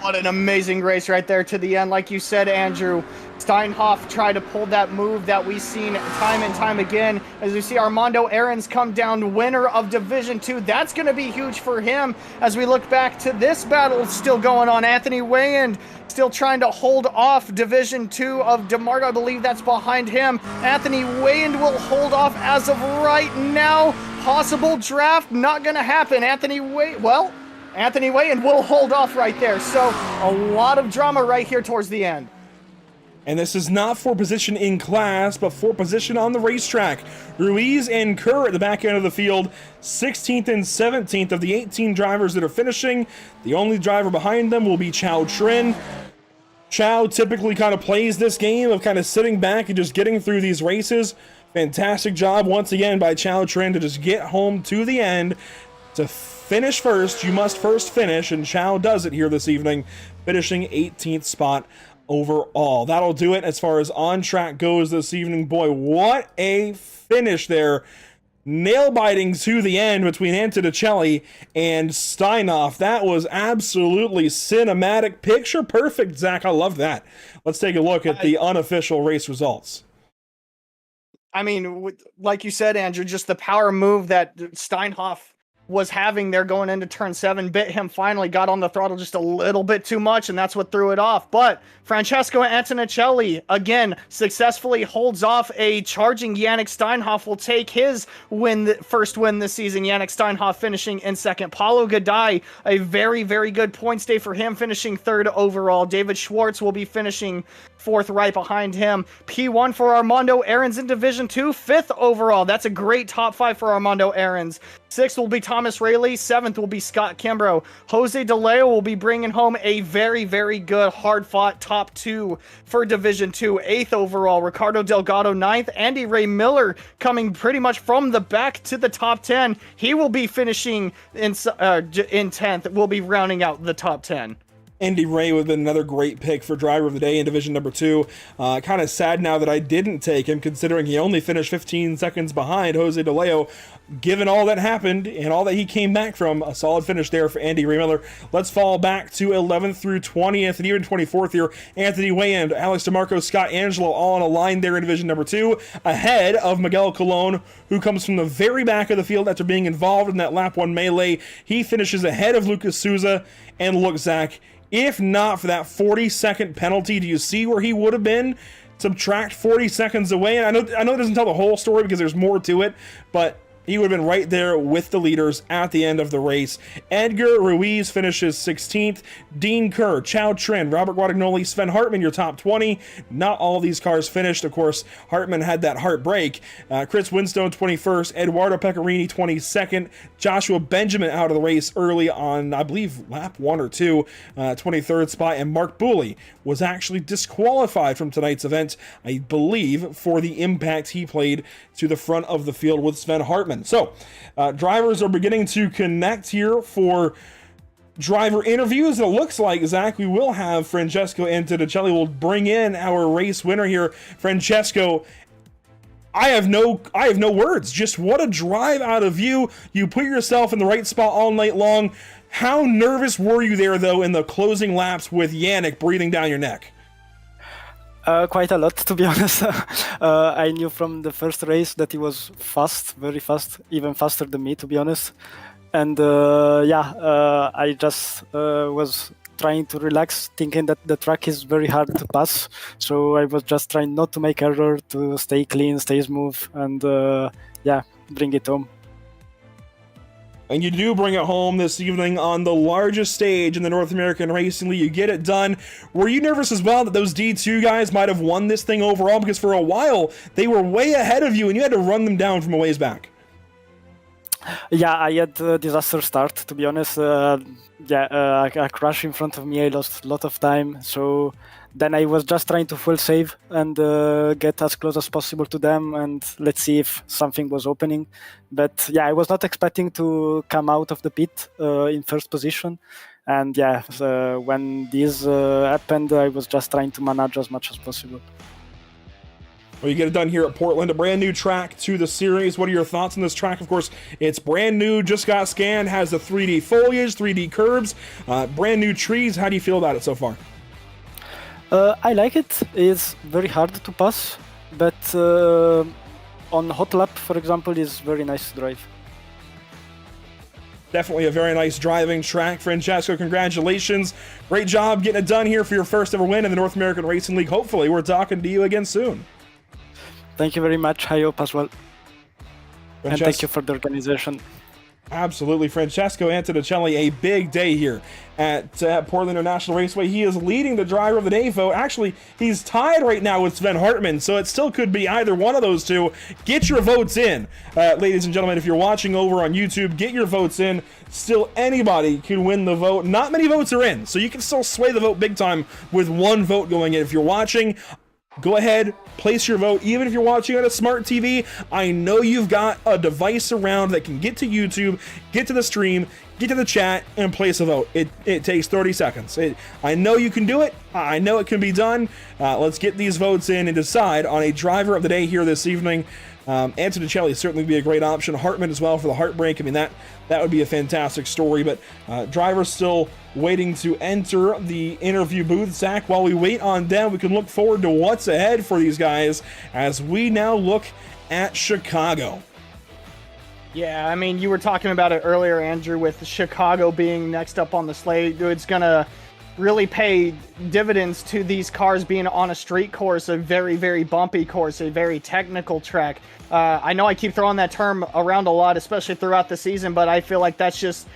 What an amazing race right there to the end. Like you said, Andrew, Steinhoff tried to pull that move that we've seen time and time again. As we see Armando Aarons come down, winner of Division 2. That's going to be huge for him as we look back to this battle still going on. Anthony Wayand still trying to hold off Division 2 of DeMarco. I believe that's behind him. Anthony Wayand will hold off as of right now. Possible draft, not going to happen. Anthony Wayand will hold off right there. So a lot of drama right here towards the end. And this is not for position in class, but for position on the racetrack. Ruiz and Kerr at the back end of the field, 16th and 17th of the 18 drivers that are finishing. The only driver behind them will be Chao Trin. Chao typically kind of plays this game of kind of sitting back and just getting through these races. Fantastic job once again by Chao Trin to just get home to the end. To finish first, you must first finish, and Chao does it here this evening, finishing 18th spot overall. That'll do it as far as on track goes this evening. Boy, what a finish there. Nail-biting to the end between Antonelli and Steinhoff. That was absolutely cinematic. Picture perfect, Zach. I love that. Let's take a look at the unofficial race results. I mean, like you said, Andrew, just the power move that Steinhoff was having there going into turn 7 bit him finally, got on the throttle just a little bit too much, and that's what threw it off. But Francesco Antonelli again successfully holds off a charging Yannick Steinhoff, will take his first win this season. Yannick Steinhoff finishing in second. Paulo Gadai, a very, very good points day for him, finishing third overall. David Schwartz will be finishing fourth right behind him. P1 for Armando Aarons in Division 2, fifth overall. That's a great top 5 for Armando Aarons. Sixth will be Thomas Rayleigh. Seventh will be Scott Kimbrough. Jose DeLeo will be bringing home a very, very good, hard-fought top 2 for Division 2. Eighth overall, Ricardo Delgado. Ninth, Andy Ray Miller coming pretty much from the back to the top 10. He will be finishing in 10th. Will be rounding out the top 10. Andy Ray would have been another great pick for driver of the day in Division number 2. Kind of sad now that I didn't take him, considering he only finished 15 seconds behind Jose DeLeo. Given all that happened and all that he came back from, a solid finish there for Andy Ray Miller. Let's fall back to 11th through 20th and even 24th here. Anthony Wayand, Alex DeMarco, Scott Angelo all on a line there in Division number 2, ahead of Miguel Colon, who comes from the very back of the field after being involved in that lap 1 melee. He finishes ahead of Lucas Souza. And look, Zach, if not for that 40-second penalty, do you see where he would have been? Subtract 40 seconds away. And I know it doesn't tell the whole story because there's more to it, but he would have been right there with the leaders at the end of the race. Edgar Ruiz finishes 16th. Dean Kerr, Chao Trin, Robert Guadagnoli, Sven Hartman, your top 20. Not all of these cars finished. Of course, Hartman had that heartbreak. Chris Winstone, 21st. Eduardo Pecorini, 22nd. Joshua Benjamin out of the race early on, I believe, lap 1 or 2, 23rd spot. And Mark Booley was actually disqualified from tonight's event, I believe, for the impact he played to the front of the field with Sven Hartman. So, drivers are beginning to connect here for driver interviews. It looks like, Zach, we will have Francesco Antonelli will bring in our race winner here. Francesco, I have no words. Just what a drive out of you. You put yourself in the right spot all night long. How nervous were you there, though, in the closing laps with Yannick breathing down your neck? Quite a lot, to be honest. I knew from the first race that he was fast, very fast, even faster than me, to be honest. And I just was trying to relax, thinking that the track is very hard to pass. So I was just trying not to make error, to stay clean, stay smooth, and bring it home. And you do bring it home this evening on the largest stage in the North American Racing League. You get it done. Were you nervous as well that those D2 guys might have won this thing overall? Because for a while, they were way ahead of you, and you had to run them down from a ways back. Yeah, I had a disaster start, to be honest. A crash in front of me, I lost a lot of time. So then I was just trying to full save and get as close as possible to them, and let's see if something was opening. But yeah, I was not expecting to come out of the pit in first position. And when this happened, I was just trying to manage as much as possible. Well, you get it done here at Portland, a brand new track to the series. What are your thoughts on this track? Of course, it's brand new, just got scanned, has the 3D foliage, 3D curbs, brand new trees. How do you feel about it so far? I like it. It's very hard to pass, but on hot lap, for example, it's very nice to drive. Definitely a very nice driving track. Francesco, congratulations. Great job getting it done here for your first ever win in the North American Racing League. Hopefully, we're talking to you again soon. Thank you very much. I hope as well. And thank you for the organization. Absolutely. Francesco Antonicelli, a big day here at Portland International Raceway. He is leading the driver of the day vote. Actually, he's tied right now with Sven Hartman, so it still could be either one of those two. Get your votes in. Ladies and gentlemen, if you're watching over on YouTube, get your votes in. Still, anybody can win the vote. Not many votes are in, so you can still sway the vote big time with one vote going in. If you're watching, go ahead, place your vote. Even if you're watching on a smart TV, I know you've got a device around that can get to YouTube, get to the stream, get to the chat, and place a vote. It takes 30 seconds. I know you can do it. I know it can be done. Let's get these votes in and decide on a driver of the day here this evening. Antonicelli certainly would be a great option. Hartman as well for the heartbreak. I mean, that would be a fantastic story. But drivers still waiting to enter the interview booth. Zach, while we wait on them, we can look forward to what's ahead for these guys as we now look at Chicago. Yeah, I mean, you were talking about it earlier, Andrew, with Chicago being next up on the slate. It's going to really pay dividends to these cars being on a street course, a very, very bumpy course, a very technical track. I know I keep throwing that term around a lot, especially throughout the season, but I feel like that's just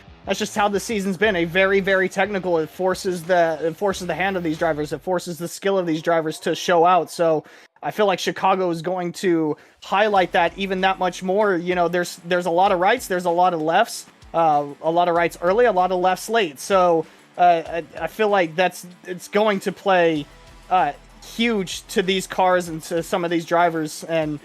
how the season's been. A very, very technical. It forces the hand of these drivers. It forces the skill of these drivers to show out. So I feel like Chicago is going to highlight that even that much more. You know, there's a lot of rights, there's a lot of lefts, a lot of rights early, a lot of lefts late. So I feel like it's going to play huge to these cars and to some of these drivers, and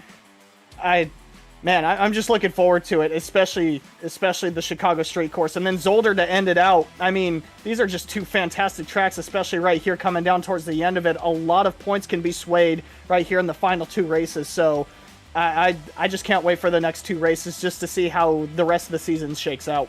I'm just looking forward to it, especially the Chicago straight course, and then Zolder to end it out. I mean, these are just two fantastic tracks, especially right here coming down towards the end of it. A lot of points can be swayed right here in the final two races, so I just can't wait for the next two races just to see how the rest of the season shakes out.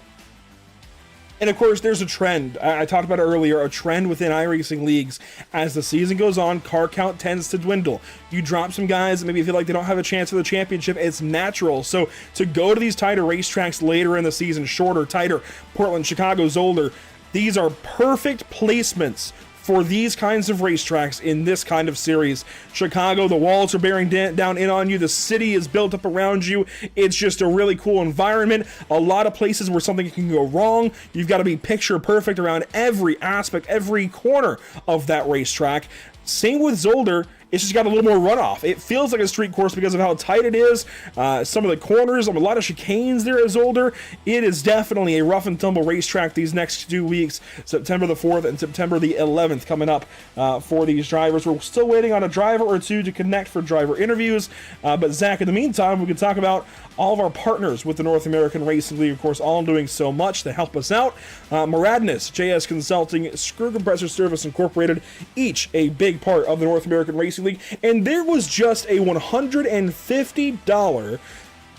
And of course, there's a trend. I talked about it earlier, a trend within iRacing leagues. As the season goes on, car count tends to dwindle. You drop some guys and maybe feel like they don't have a chance for the championship. It's natural. So to go to these tighter racetracks later in the season, shorter, tighter, Portland, Chicago, Zolder, these are perfect placements for these kinds of racetracks in this kind of series. Chicago, the walls are bearing down in on you. The city is built up around you. It's just a really cool environment. A lot of places where something can go wrong. You've got to be picture perfect around every aspect, every corner of that racetrack. Same with Zolder. It's just got a little more runoff. It feels like a street course because of how tight it is. Some of the corners, a lot of chicanes there at Zolder. It is definitely a rough and tumble racetrack these next 2 weeks, September the 4th and September the 11th coming up for these drivers. We're still waiting on a driver or two to connect for driver interviews. But Zach, in the meantime, we can talk about all of our partners with the North American Racing League, of course, all doing so much to help us out. Moradness, JS Consulting, Screw Compressor Service Incorporated, each a big part of the North American Racing League. And there was just a $150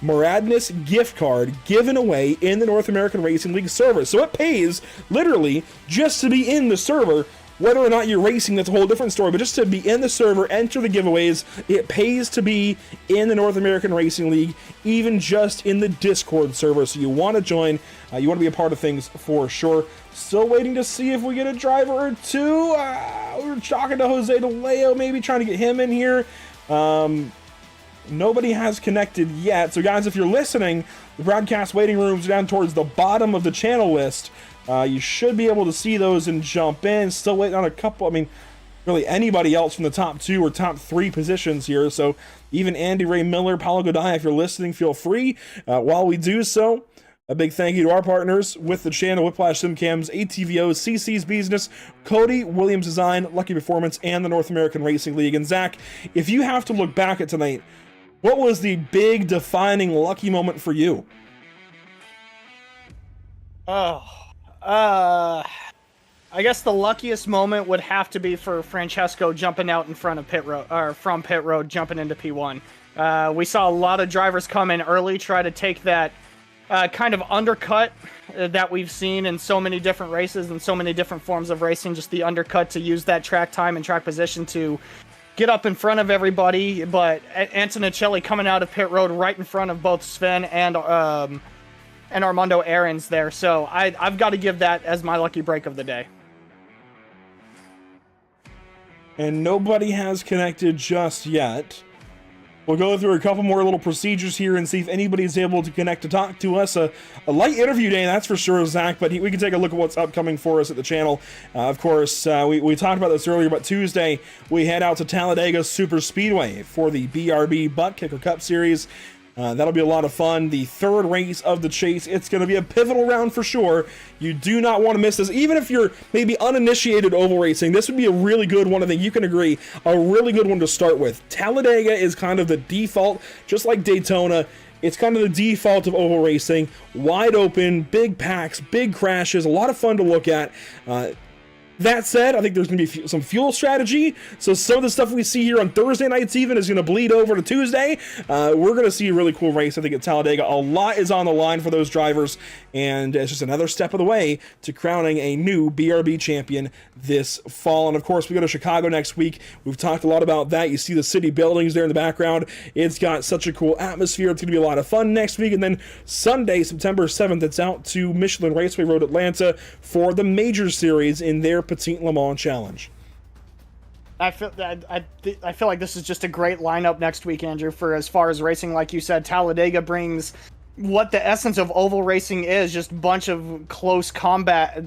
Moradness gift card given away in the North American Racing League server. So it pays, literally, just to be in the server. Whether or not you're racing, that's a whole different story, but just to be in the server, enter the giveaways, it pays to be in the North American Racing League, even just in the Discord server. So you want to join, you want to be a part of things for sure. Still waiting to see if we get a driver or two. We're talking to Jose DeLeo, maybe trying to get him in here. Nobody has connected yet. So guys, if you're listening, the broadcast waiting rooms are down towards the bottom of the channel list. You should be able to see those and jump in. Still waiting on a couple. I mean, really anybody else from the top 2 or top 3 positions here. So even Andy Ray Miller, Paulo Goday, if you're listening, feel free. While we do so, a big thank you to our partners with the channel, Whiplash SimCams, ATVOs, CC's Business, Cody, Williams Design, Lucky Performance, and the North American Racing League. And Zach, if you have to look back at tonight, what was the big defining lucky moment for you? I guess the luckiest moment would have to be for Francesco jumping out in front of pit road, or from pit road, jumping into P1. We saw a lot of drivers come in early, try to take that kind of undercut that we've seen in so many different races and so many different forms of racing, just the undercut to use that track time and track position to get up in front of everybody. But Antonicelli coming out of pit road right in front of both Sven and Armando Aarons there. So I've got to give that as my lucky break of the day. And nobody has connected just yet. We'll go through a couple more little procedures here and see if anybody's able to connect to talk to us. A light interview day, that's for sure, Zach, but we can take a look at what's upcoming for us at the channel. Of course, we talked about this earlier, but Tuesday we head out to Talladega Super Speedway for the BRB Butt Kicker Cup Series. That'll be a lot of fun. The third race of the chase. It's going to be a pivotal round for sure. You do not want to miss this. Even if you're maybe uninitiated oval racing, this would be a really good one. I think you can agree, a really good one to start with. Talladega is kind of the default, just like Daytona. It's kind of the default of oval racing. Wide open, big packs, big crashes, a lot of fun to look at. That said, I think there's going to be some fuel strategy, so some of the stuff we see here on Thursday nights even is going to bleed over to Tuesday. We're going to see a really cool race, I think, at Talladega. A lot is on the line for those drivers, and it's just another step of the way to crowning a new BRB champion this fall. And of course, we go to Chicago next week. We've talked a lot about that. You see the city buildings there in the background. It's got such a cool atmosphere. It's going to be a lot of fun next week. And then Sunday, September 7th, it's out to Michelin Raceway Road, Atlanta for the Major Series in their Petit Le Mans Challenge. I feel like this is just a great lineup next week, Andrew, for as far as racing. Like you said, Talladega brings what the essence of oval racing is, just a bunch of close combat,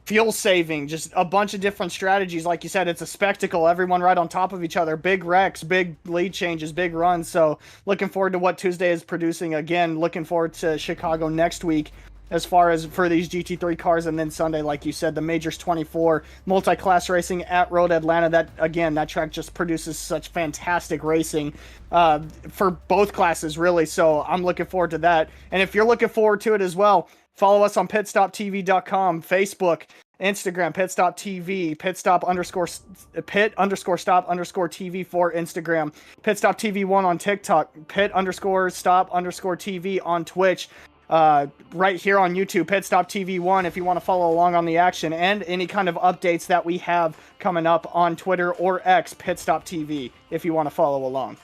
fuel saving, just a bunch of different strategies. Like you said, it's a spectacle, everyone right on top of each other, big wrecks, big lead changes, big runs. So looking forward to what Tuesday is producing. Again, looking forward to Chicago next week as far as for these GT3 cars. And then Sunday, like you said, the Majors 24 multi-class racing at Road Atlanta. That, again, that track just produces such fantastic racing for both classes, really. So I'm looking forward to that. And if you're looking forward to it as well, follow us on pitstoptv.com, Facebook, Instagram, pitstop.tv, pit_stop_TV for Instagram, pitstop.tv1 on TikTok, pit_stop_TV on Twitch. Right here on YouTube, Pitstop TV1, if you want to follow along on the action and any kind of updates that we have coming up on Twitter or X, Pitstop TV, if you want to follow along.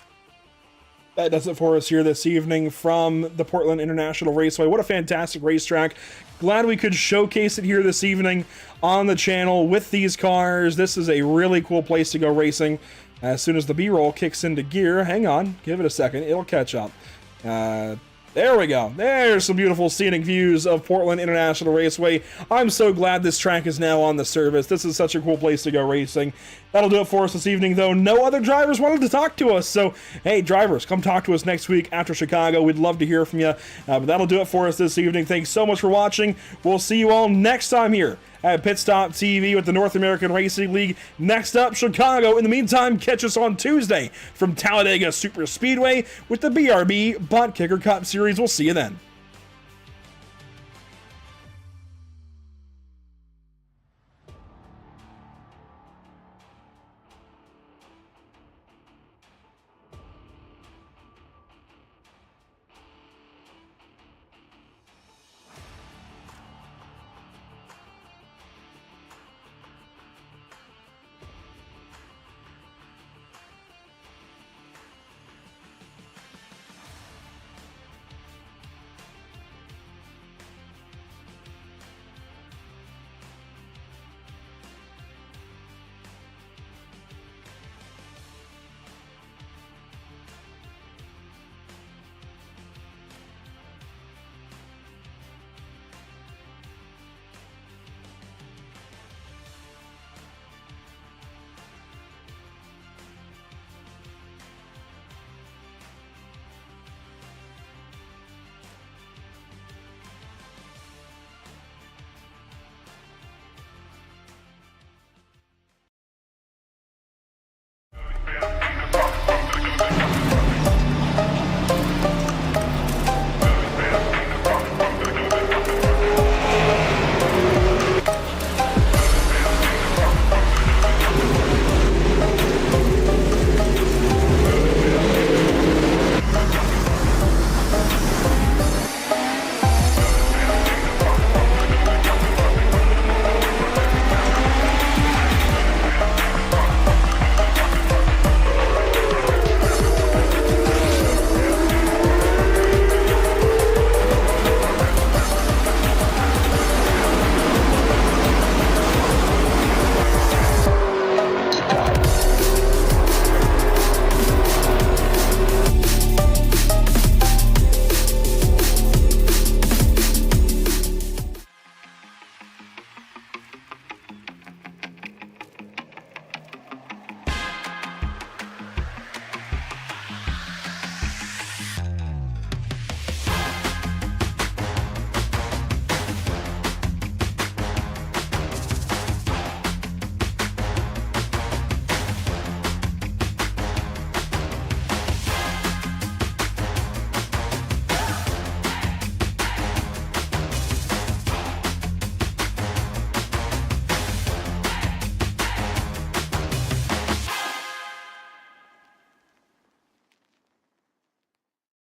That does it for us here this evening from the Portland International Raceway. What a fantastic racetrack. Glad we could showcase it here this evening on the channel with these cars. This is a really cool place to go racing. As soon as the B-roll kicks into gear, hang on, give it a second, it'll catch up. There we go. There's some beautiful scenic views of Portland International Raceway. I'm so glad this track is now on the service. This is such a cool place to go racing. That'll do it for us this evening, though. No other drivers wanted to talk to us. So, hey, drivers, come talk to us next week after Chicago. We'd love to hear from you. But that'll do it for us this evening. Thanks so much for watching. We'll see you all next time here at Pit Stop TV with the North American Racing League. Next up, Chicago. In the meantime, catch us on Tuesday from Talladega Super Speedway with the BRB Butt Kicker Cup Series. We'll see you then.